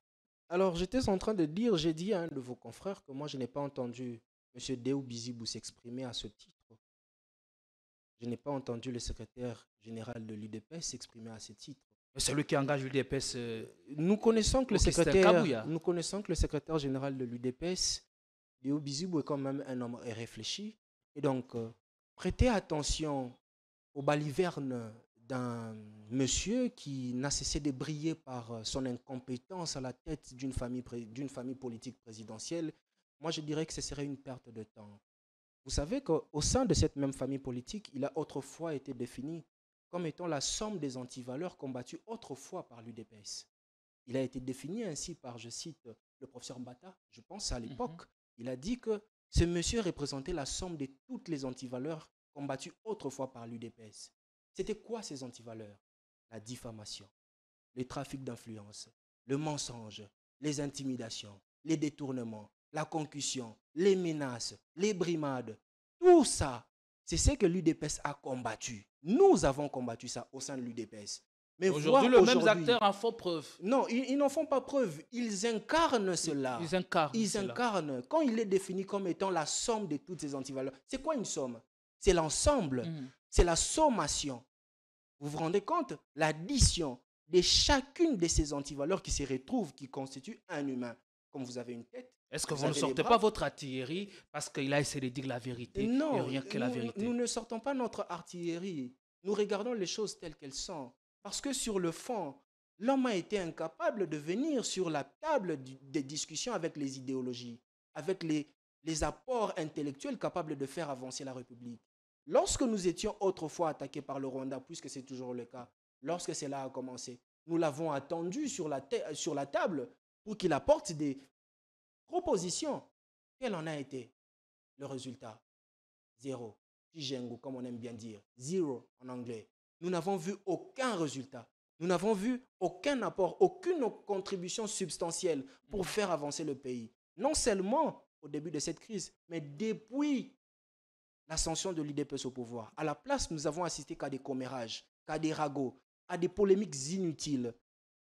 Alors, j'étais en train de dire, j'ai dit à un de vos confrères que moi, je n'ai pas entendu M. Déo Bizibou s'exprimer à ce titre. Je n'ai pas entendu le secrétaire général de l'UDPS s'exprimer à ce titre. Mais celui qui engage l'UDPS, nous connaissons que le secrétaire général de l'UDPS, Déo Bizibou, est quand même un homme réfléchi. Et donc, prêtez attention aux balivernes d'un monsieur qui n'a cessé de briller par son incompétence à la tête d'une famille politique présidentielle. Moi, je dirais que ce serait une perte de temps. Vous savez qu'au sein de cette même famille politique, il a autrefois été défini comme étant la somme des antivaleurs combattues autrefois par l'UDPS. Il a été défini ainsi par, je cite, le professeur Mbata, je pense à l'époque. Il a dit que ce monsieur représentait la somme de toutes les antivaleurs combattues autrefois par l'UDPS. C'était quoi ces antivaleurs? La diffamation, le trafic d'influence, le mensonge, les intimidations, les détournements, la concussion, les menaces, les brimades. Tout ça, c'est ce que l'UDPS a combattu. Nous avons combattu ça au sein de l'UDPS. Mais aujourd'hui, les mêmes acteurs en font preuve. Non, ils n'en font pas preuve. Ils incarnent cela. Ils incarnent. Quand il est défini comme étant la somme de toutes ces antivaleurs, c'est quoi une somme? C'est l'ensemble. C'est la sommation. Vous vous rendez compte? L'addition de chacune de ces antivaleurs qui se retrouvent, qui constituent un humain. Comme vous avez une tête. Est-ce que vous ne sortez pas votre artillerie parce qu'il a essayé de dire la vérité? Non, et rien que la vérité. Nous ne sortons pas notre artillerie. Nous regardons les choses telles qu'elles sont. Parce que sur le fond, l'homme a été incapable de venir sur la table des discussions avec les idéologies, avec les apports intellectuels capables de faire avancer la République. Lorsque nous étions autrefois attaqués par le Rwanda, puisque c'est toujours le cas, lorsque cela a commencé, nous l'avons attendu sur la table pour qu'il apporte des propositions. Quel en a été le résultat? Zéro. Tijengo, comme on aime bien dire. Zero en anglais. Nous n'avons vu aucun résultat. Nous n'avons vu aucun apport, aucune contribution substantielle pour faire avancer le pays. Non seulement au début de cette crise, mais depuis l'ascension de l'UDPS au pouvoir. À la place, nous avons assisté qu'à des commérages, qu'à des ragots, à des polémiques inutiles.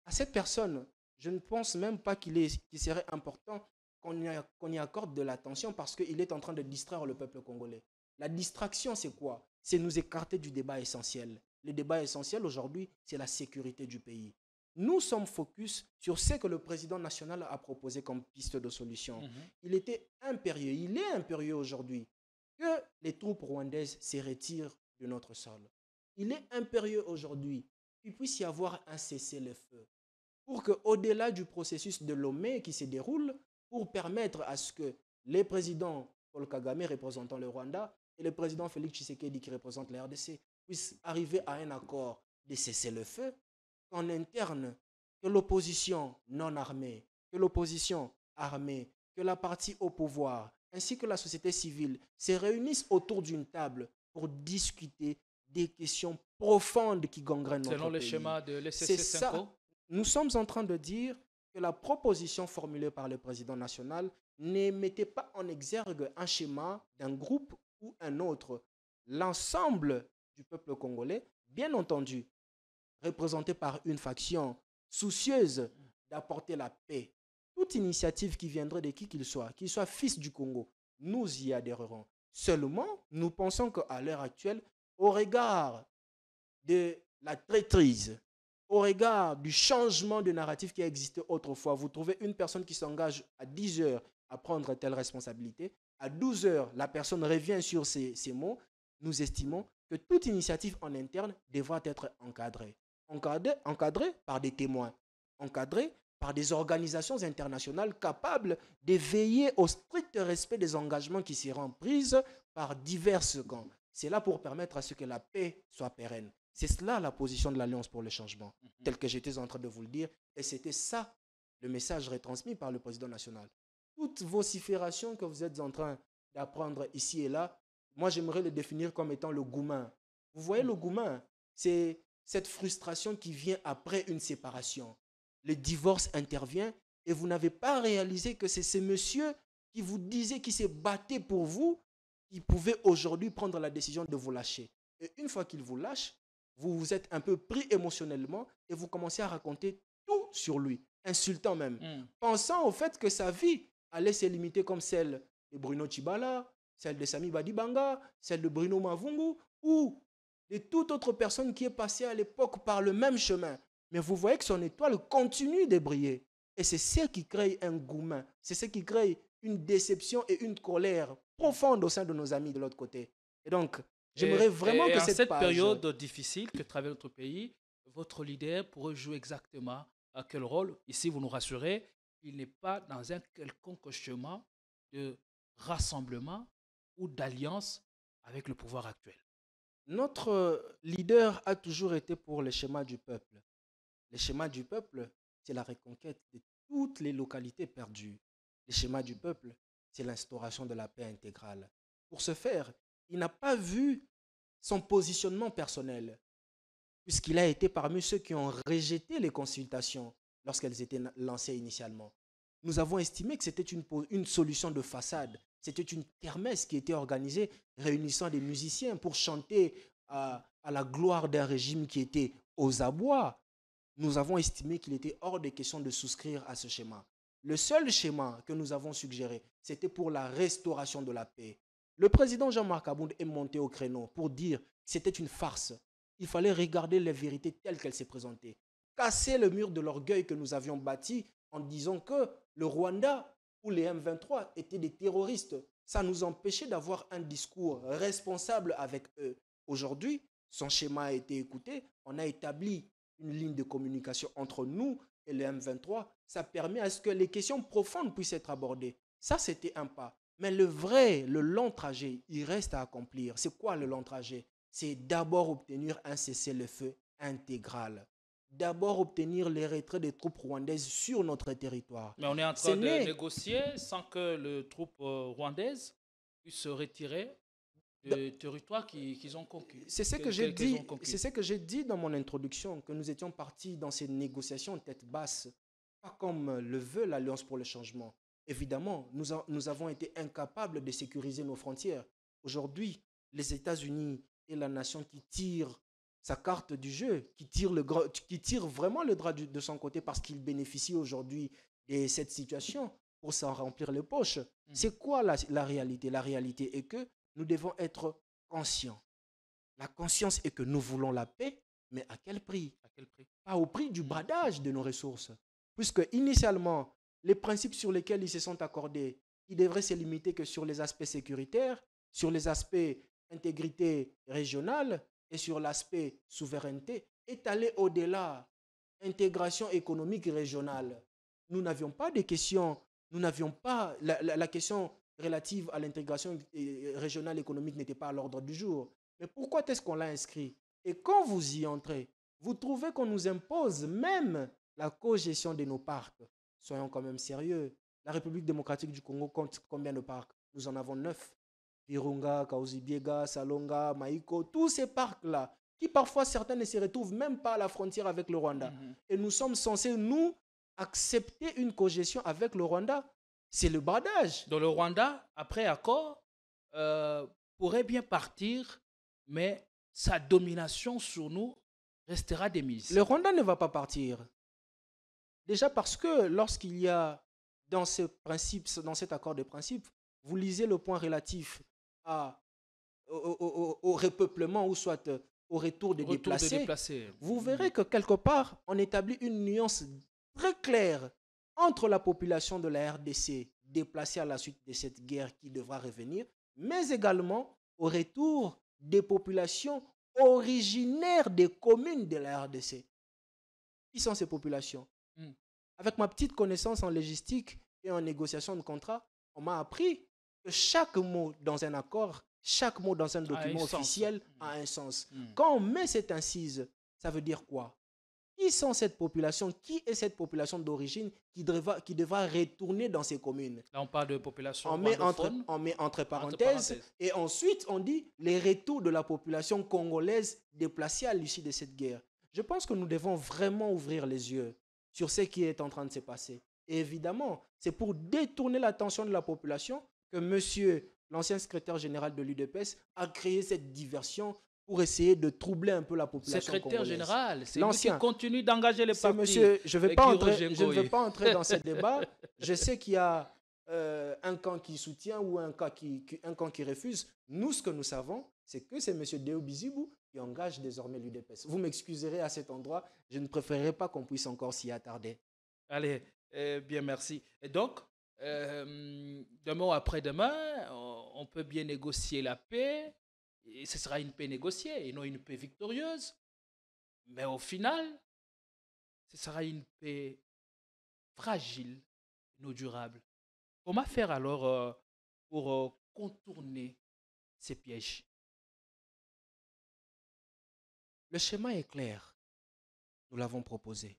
À cette personne, je ne pense même pas qu'il serait important qu'on y accorde de l'attention parce qu'il est en train de distraire le peuple congolais. La distraction, c'est quoi? C'est nous écarter du débat essentiel. Le débat essentiel aujourd'hui, c'est la sécurité du pays. Nous sommes focus sur ce que le président national a proposé comme piste de solution. Il était impérieux, il est impérieux aujourd'hui que les troupes rwandaises se retirent de notre sol. Il est impérieux aujourd'hui qu'il puisse y avoir un cessez-le-feu pour qu'au-delà du processus de Lomé qui se déroule, pour permettre à ce que les présidents Paul Kagame représentant le Rwanda et le président Félix Tshisekedi qui représente la RDC puissent arriver à un accord de cessez-le-feu, qu'en interne, que l'opposition non armée, que l'opposition armée, que la partie au pouvoir, ainsi que la société civile se réunissent autour d'une table pour discuter des questions profondes qui gangrènent notre pays. Selon le schéma de l'SCC5O. Nous sommes en train de dire que la proposition formulée par le président national ne mettait pas en exergue un schéma d'un groupe ou un autre. L'ensemble du peuple congolais, bien entendu, représenté par une faction soucieuse d'apporter la paix. Toute initiative qui viendrait de qui qu'il soit fils du Congo, nous y adhérerons. Seulement, nous pensons qu'à l'heure actuelle, au regard de la traîtrise, au regard du changement de narratif qui a existé autrefois, vous trouvez une personne qui s'engage à 10 heures, à prendre telle responsabilité. À 12 heures, la personne revient sur ces mots. Nous estimons que toute initiative en interne devra être encadrée. Encadrée par des témoins, encadrée par des organisations internationales capables de veiller au strict respect des engagements qui seront pris par divers camps. C'est là pour permettre à ce que la paix soit pérenne. C'est cela la position de l'Alliance pour le changement, telle que j'étais en train de vous le dire. Et c'était ça le message retransmis par le président national. Toutes vociférations que vous êtes en train d'apprendre ici et là, moi j'aimerais le définir comme étant le goumin. Vous voyez le goumin, c'est cette frustration qui vient après une séparation. Le divorce intervient et vous n'avez pas réalisé que c'est ce monsieur qui vous disait, qui s'est battu pour vous, qui pouvait aujourd'hui prendre la décision de vous lâcher. Et une fois qu'il vous lâche, vous vous êtes un peu pris émotionnellement et vous commencez à raconter tout sur lui, insultant même, pensant au fait que sa vie allait se limiter comme celle de Bruno Tshibala, celle de Sami Badibanga, celle de Bruno Mavungu ou de toute autre personne qui est passée à l'époque par le même chemin. Mais vous voyez que son étoile continue de briller. Et c'est ce qui crée un goumin. C'est ce qui crée une déception et une colère profonde au sein de nos amis de l'autre côté. Et donc, j'aimerais vraiment que cette période difficile que traverse notre pays, votre leader pourrait jouer exactement à quel rôle? Ici, vous nous rassurez, il n'est pas dans un quelconque chemin de rassemblement ou d'alliance avec le pouvoir actuel. Notre leader a toujours été pour le schéma du peuple. Le schéma du peuple, c'est la reconquête de toutes les localités perdues. Le schéma du peuple, c'est l'instauration de la paix intégrale. Pour ce faire, il n'a pas vu son positionnement personnel, puisqu'il a été parmi ceux qui ont rejeté les consultations lorsqu'elles étaient lancées initialement. Nous avons estimé que c'était une solution de façade. C'était une kermesse qui était organisée, réunissant des musiciens pour chanter à la gloire d'un régime qui était aux abois. Nous avons estimé qu'il était hors de question de souscrire à ce schéma. Le seul schéma que nous avons suggéré, c'était pour la restauration de la paix. Le président Jean-Marc Abound est monté au créneau pour dire que c'était une farce. Il fallait regarder les vérités telles qu'elles s'est présentées. Casser le mur de l'orgueil que nous avions bâti en disant que le Rwanda ou les M23 étaient des terroristes. Ça nous empêchait d'avoir un discours responsable avec eux. Aujourd'hui, son schéma a été écouté. On a établi une ligne de communication entre nous et les M23. Ça permet à ce que les questions profondes puissent être abordées. Ça, c'était un pas. Mais le long trajet, il reste à accomplir. C'est quoi le long trajet? C'est d'abord obtenir un cessez-le-feu intégral. D'abord obtenir les retraits des troupes rwandaises sur notre territoire. Mais on est en train de négocier sans que les troupes rwandaises puissent se retirer du territoire qu'ils ont conquis. C'est ce que j'ai dit. C'est ce que j'ai dit dans mon introduction, que nous étions partis dans ces négociations tête basse, pas comme le veut l'Alliance pour le changement. Évidemment, nous avons été incapables de sécuriser nos frontières. Aujourd'hui, les États-Unis est la nation qui tire sa carte du jeu, qui tire vraiment le drap de son côté parce qu'il bénéficie aujourd'hui de cette situation pour s'en remplir les poches. C'est quoi la réalité? La réalité est que nous devons être conscients. La conscience est que nous voulons la paix, mais à quel prix? À quel prix? Pas au prix du bradage de nos ressources. Puisque initialement, les principes sur lesquels ils se sont accordés, ils devraient se limiter que sur les aspects sécuritaires, sur les aspects intégrité régionale et sur l'aspect souveraineté, est allé au-delà. Intégration économique régionale. Nous n'avions pas de questions, la question relative à l'intégration régionale économique n'était pas à l'ordre du jour. Mais pourquoi est-ce qu'on l'a inscrit? Et quand vous y entrez, vous trouvez qu'on nous impose même la co-gestion de nos parcs. Soyons quand même sérieux. La République démocratique du Congo compte combien de parcs? Nous en avons 9. Virunga, Kaouzi-Biega, Salonga, Maïko, tous ces parcs-là, qui parfois certains ne se retrouvent même pas à la frontière avec le Rwanda. Et nous sommes censés, nous, accepter une co-gestion avec le Rwanda. C'est le bradage. Donc le Rwanda, après accord, pourrait bien partir, mais sa domination sur nous restera démise. Le Rwanda ne va pas partir. Déjà parce que lorsqu'il y a dans cet accord de principe, vous lisez le point relatif au repeuplement ou soit au retour des déplacés, vous verrez que quelque part, on établit une nuance très claire entre la population de la RDC déplacés à la suite de cette guerre qui devra revenir, mais également au retour des populations originaires des communes de la RDC. Qui sont ces populations? Avec ma petite connaissance en logistique et en négociation de contrat, on m'a appris que chaque mot dans un accord, chaque mot dans un document officiel a un sens. Quand on met cette incise, ça veut dire quoi? Qui sont cette population? Qui est cette population d'origine qui devra retourner dans ces communes? Là, on parle de population on met entre parenthèses. Et ensuite, on dit les retours de la population congolaise déplacée à l'issue de cette guerre. Je pense que nous devons vraiment ouvrir les yeux sur ce qui est en train de se passer. Et évidemment, c'est pour détourner l'attention de la population que monsieur, l'ancien secrétaire général de l'UDPS, a créé cette diversion pour essayer de troubler un peu la population congolaise. Secrétaire général, c'est lui qui continue d'engager les partis. Monsieur, je ne vais pas entrer dans ce débat. Je sais qu'il y a un camp qui soutient ou un camp qui refuse. Nous, ce que nous savons, c'est que c'est monsieur Déo Bizibou qui engage désormais l'UDPS. Vous m'excuserez à cet endroit, je ne préférerais pas qu'on puisse encore s'y attarder. Allez, bien, merci. Et donc, demain ou après-demain, on peut bien négocier la paix, et ce sera une paix négociée et non une paix victorieuse. Mais au final, ce sera une paix fragile, non durable. Comment faire alors pour contourner ces pièges? Le schéma est clair. Nous l'avons proposé.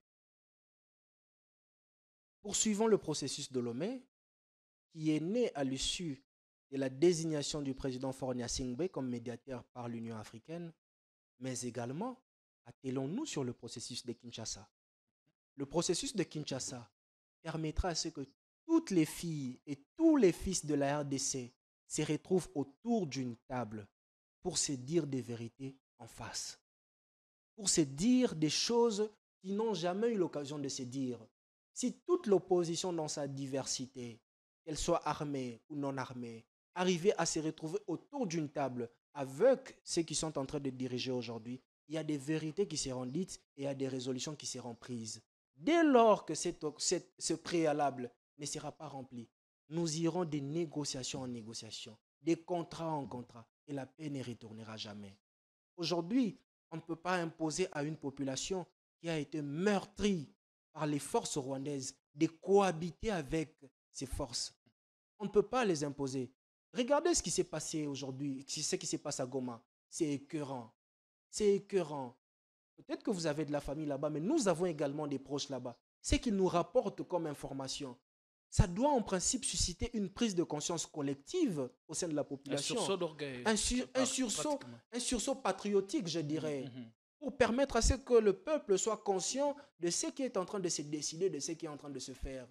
Poursuivons le processus de Lomé, qui est né à l'issue de la désignation du président Faure Gnassingbé comme médiateur par l'Union africaine, mais également attelons-nous sur le processus de Kinshasa. Le processus de Kinshasa permettra à ce que toutes les filles et tous les fils de la RDC se retrouvent autour d'une table pour se dire des vérités en face, pour se dire des choses qui n'ont jamais eu l'occasion de se dire. Si toute l'opposition dans sa diversité, qu'elle soit armée ou non armée, arrivait à se retrouver autour d'une table avec ceux qui sont en train de diriger aujourd'hui, il y a des vérités qui seront dites et il y a des résolutions qui seront prises. Dès lors que ce préalable ne sera pas rempli, nous irons de négociation en négociation, des contrats en contrats, et la paix ne retournera jamais. Aujourd'hui, on ne peut pas imposer à une population qui a été meurtrie par les forces rwandaises de cohabiter avec ces forces. On ne peut pas les imposer. Regardez ce qui s'est passé aujourd'hui, ce qui se passe à Goma. C'est écœurant. C'est écœurant. Peut-être que vous avez de la famille là-bas, mais nous avons également des proches là-bas. Ce qu'ils nous rapportent comme information, ça doit en principe susciter une prise de conscience collective au sein de la population. Un sursaut d'orgueil. Un sursaut patriotique, je dirais, pour permettre à ce que le peuple soit conscient de ce qui est en train de se décider, de ce qui est en train de se faire.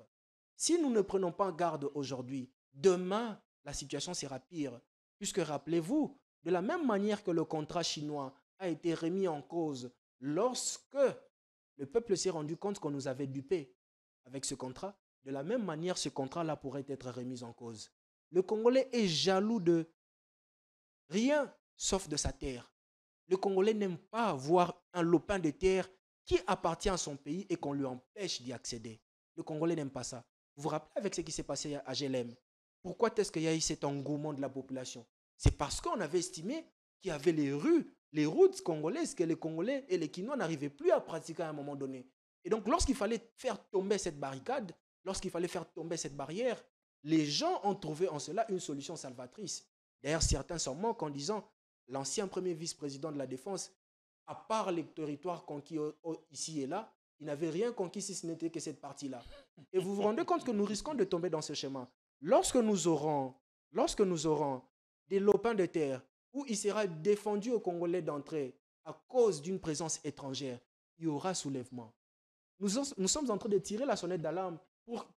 Si nous ne prenons pas garde aujourd'hui, demain, la situation sera pire. Puisque rappelez-vous, de la même manière que le contrat chinois a été remis en cause lorsque le peuple s'est rendu compte qu'on nous avait dupés avec ce contrat, de la même manière, ce contrat-là pourrait être remis en cause. Le Congolais est jaloux de rien sauf de sa terre. Le Congolais n'aime pas voir un lopin de terre qui appartient à son pays et qu'on lui empêche d'y accéder. Le Congolais n'aime pas ça. Vous vous rappelez avec ce qui s'est passé à GLM? Pourquoi est-ce qu'il y a eu cet engouement de la population? C'est parce qu'on avait estimé qu'il y avait les routes congolaises que les Congolais et les Kinois n'arrivaient plus à pratiquer à un moment donné. Et donc, lorsqu'il fallait faire tomber cette barricade, lorsqu'il fallait faire tomber cette barrière, les gens ont trouvé en cela une solution salvatrice. D'ailleurs, certains s'en moquent en disant l'ancien premier vice-président de la Défense, à part les territoires conquis ici et là, il n'avait rien conquis si ce n'était que cette partie-là. Et vous vous rendez compte que nous risquons de tomber dans ce schéma. Lorsque nous aurons des lopins de terre où il sera défendu aux Congolais d'entrer à cause d'une présence étrangère, il y aura soulèvement. Nous sommes en train de tirer la sonnette d'alarme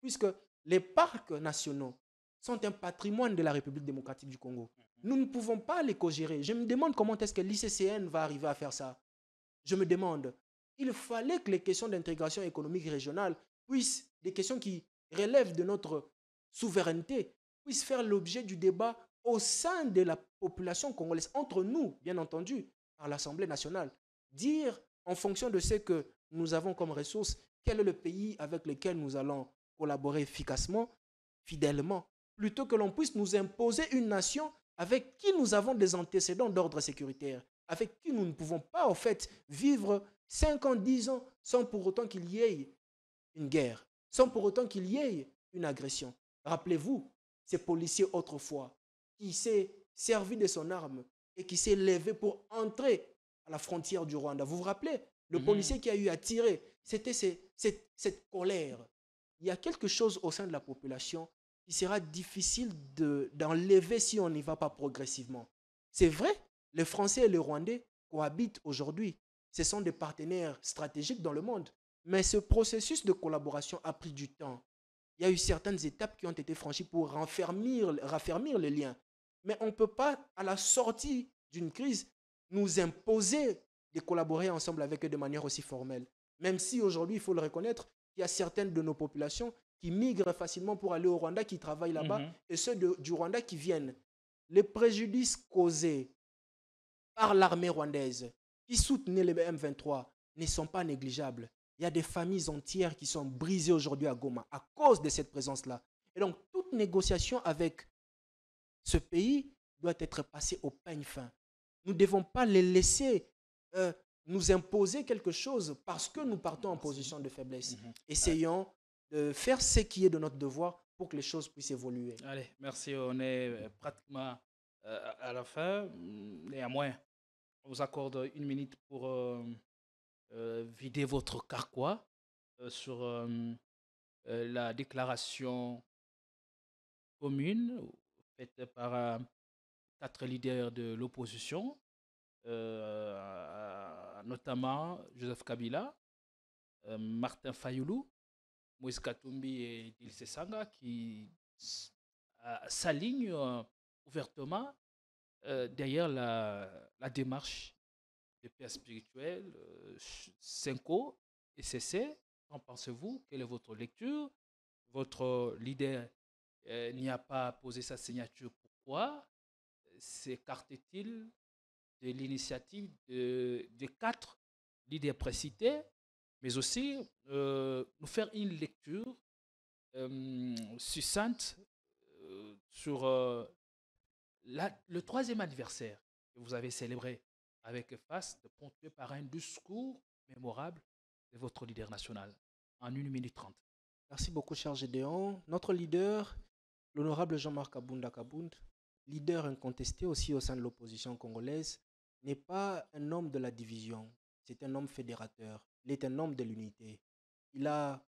puisque les parcs nationaux sont un patrimoine de la République démocratique du Congo. Nous ne pouvons pas les co-gérer. Je me demande comment est-ce que l'ICCN va arriver à faire ça. Je me demande. Il fallait que les questions d'intégration économique régionale puissent, des questions qui relèvent de notre souveraineté, puissent faire l'objet du débat au sein de la population congolaise, entre nous, bien entendu, par l'Assemblée nationale. Dire, en fonction de ce que nous avons comme ressources, quel est le pays avec lequel nous allons collaborer efficacement, fidèlement, plutôt que l'on puisse nous imposer une nation avec qui nous avons des antécédents d'ordre sécuritaire, avec qui nous ne pouvons pas, en fait, vivre 5 ans, 10 ans, sans pour autant qu'il y ait une guerre, sans pour autant qu'il y ait une agression. Rappelez-vous, ces policiers autrefois, qui s'est servi de son arme et qui s'est levé pour entrer à la frontière du Rwanda. Vous vous rappelez? Le policier qui a eu à tirer, c'était cette colère. Il y a quelque chose au sein de la population qui sera difficile d'enlever si on n'y va pas progressivement. C'est vrai, les Français et les Rwandais cohabitent aujourd'hui. Ce sont des partenaires stratégiques dans le monde. Mais ce processus de collaboration a pris du temps. Il y a eu certaines étapes qui ont été franchies pour raffermir les liens. Mais on ne peut pas, à la sortie d'une crise, nous imposer de collaborer ensemble avec eux de manière aussi formelle. Même si aujourd'hui, il faut le reconnaître, il y a certaines de nos populations qui migrent facilement pour aller au Rwanda, qui travaillent là-bas, et ceux du Rwanda qui viennent. Les préjudices causés par l'armée rwandaise qui soutenait les M23 ne sont pas négligeables. Il y a des familles entières qui sont brisées aujourd'hui à Goma à cause de cette présence-là. Et donc, toute négociation avec ce pays doit être passée au peigne fin. Nous ne devons pas les laisser nous imposer quelque chose parce que nous partons en position de faiblesse. Essayons de faire ce qui est de notre devoir pour que les choses puissent évoluer. Allez, merci. On est pratiquement à la fin. Néanmoins, on vous accorde 1 minute pour vider votre carquois sur la déclaration commune faite par 4 leaders de l'opposition, notamment Joseph Kabila, Martin Fayoulou, Moïse Katumbi et Dilse Sanga, qui s'alignent ouvertement derrière la démarche de paix spirituelle, Senko et CC. Qu'en pensez-vous? Quelle est votre lecture? Votre leader n'y a pas posé sa signature. Pourquoi? S'écarte-t-il de l'initiative des 4 leaders précités, mais aussi nous faire une lecture succincte sur le 3e anniversaire que vous avez célébré avec faste, ponctué par un discours mémorable de votre leader national en 1 minute 30. Merci beaucoup, cher Gédéon. Notre leader, l'honorable Jean-Marc Abounda Kabound, leader incontesté aussi au sein de l'opposition congolaise, n'est pas un homme de la division, c'est un homme fédérateur, il est un homme de l'unité. Il a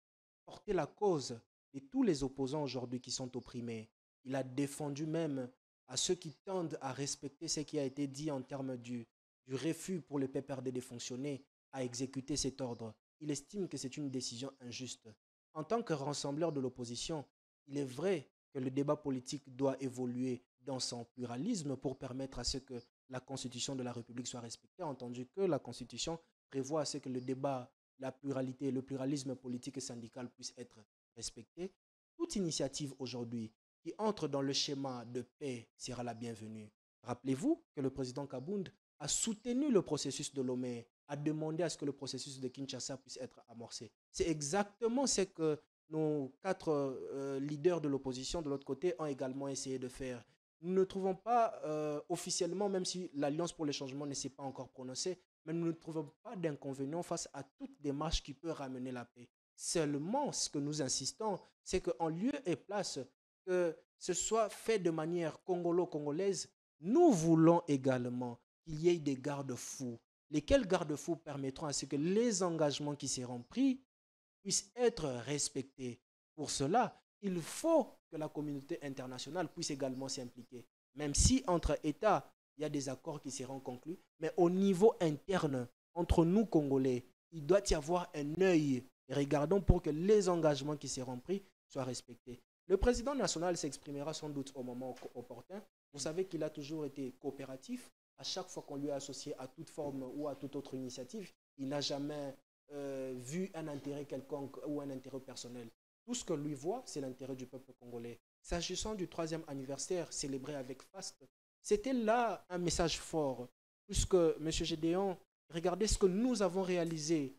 porté la cause de tous les opposants aujourd'hui qui sont opprimés. Il a défendu même à ceux qui tendent à respecter ce qui a été dit en termes du refus pour le PPRD de fonctionner, à exécuter cet ordre. Il estime que c'est une décision injuste. En tant que rassembleur de l'opposition, il est vrai que le débat politique doit évoluer dans son pluralisme pour permettre à ce que la Constitution de la République soit respectée, entendu que la Constitution prévoit à ce que le débat, la pluralité, le pluralisme politique et syndical puissent être respectés. Toute initiative aujourd'hui qui entre dans le schéma de paix sera la bienvenue. Rappelez-vous que le président Kabound a soutenu le processus de Lomé, a demandé à ce que le processus de Kinshasa puisse être amorcé. C'est exactement ce que nos 4 leaders de l'opposition de l'autre côté ont également essayé de faire. Nous ne trouvons pas officiellement, même si l'Alliance pour le changement ne s'est pas encore prononcée, mais nous ne trouvons pas d'inconvénient face à toute démarche qui peut ramener la paix. Seulement, ce que nous insistons, c'est qu'en lieu et place que ce soit fait de manière congolo-congolaise, nous voulons également qu'il y ait des garde-fous. Lesquels garde-fous permettront à ce que les engagements qui seront pris puissent être respectés. Pour cela, il faut que la communauté internationale puisse également s'impliquer. Même si entre États, il y a des accords qui seront conclus, mais au niveau interne, entre nous Congolais, il doit y avoir un œil regardant pour que les engagements qui seront pris soient respectés. Le président national s'exprimera sans doute au moment opportun. Vous savez qu'il a toujours été coopératif. À chaque fois qu'on lui a associé à toute forme ou à toute autre initiative, il n'a jamais vu un intérêt quelconque ou un intérêt personnel. Tout ce que lui voit, c'est l'intérêt du peuple congolais. S'agissant du 3e anniversaire célébré avec faste, c'était là un message fort, puisque, M. Gédéon, regardez ce que nous avons réalisé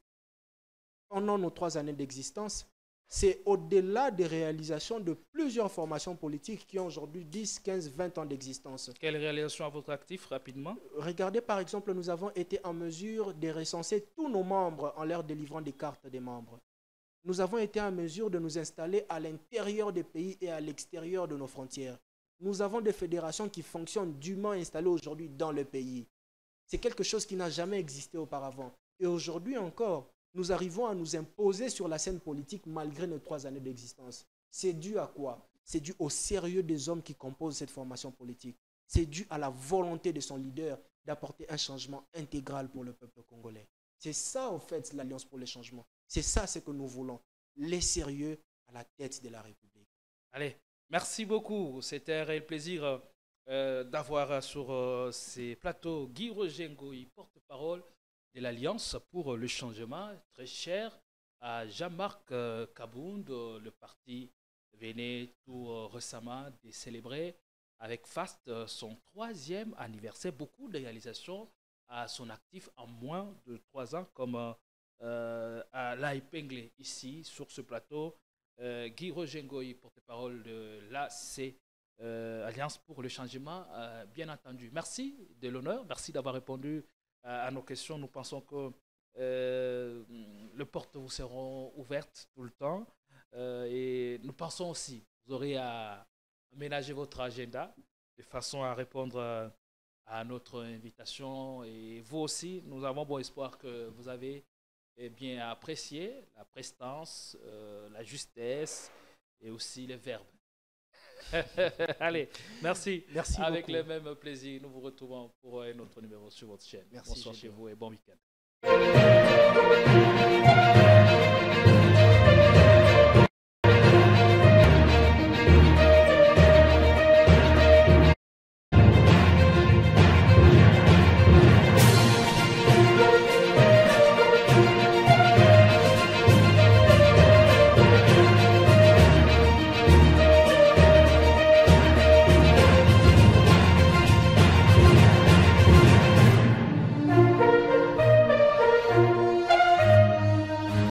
pendant nos 3 années d'existence. c'est au-delà des réalisations de plusieurs formations politiques qui ont aujourd'hui 10, 15, 20 ans d'existence. Quelle réalisation à votre actif, rapidement? Regardez, par exemple, nous avons été en mesure de recenser tous nos membres en leur délivrant des cartes des membres. Nous avons été en mesure de nous installer à l'intérieur des pays et à l'extérieur de nos frontières. Nous avons des fédérations qui fonctionnent dûment installées aujourd'hui dans le pays. C'est quelque chose qui n'a jamais existé auparavant. Et aujourd'hui encore, nous arrivons à nous imposer sur la scène politique malgré nos 3 années d'existence. C'est dû à quoi? C'est dû au sérieux des hommes qui composent cette formation politique. C'est dû à la volonté de son leader d'apporter un changement intégral pour le peuple congolais. C'est ça, en fait, l'Alliance pour le changement. C'est ça ce que nous voulons. Les sérieux à la tête de la République. Allez, merci beaucoup. C'était un réel plaisir d'avoir sur ces plateaux Guy Roger Ngoyi, porte-parole de l'Alliance pour le changement, très cher à Jean-Marc Kabound. Le parti venait tout récemment de célébrer avec faste son 3e anniversaire. Beaucoup de réalisations à son actif en moins de 3 ans, comme à l'épinglé ici sur ce plateau. Guy Roger Ngoyi, porte-parole de l'AC, Alliance pour le changement, bien entendu. Merci de l'honneur, merci d'avoir répondu à nos questions. Nous pensons que les portes vous seront ouvertes tout le temps. Et nous pensons aussi, vous aurez à aménager votre agenda de façon à répondre à notre invitation. Et vous aussi, nous avons bon espoir que vous avez bien apprécié la prestance, la justesse et aussi les verbes. Allez, merci. Merci avec beaucoup. le même plaisir, nous vous retrouvons pour un autre numéro sur votre chaîne. Merci, Bonsoir chez Gédéon. vous et bon week-end.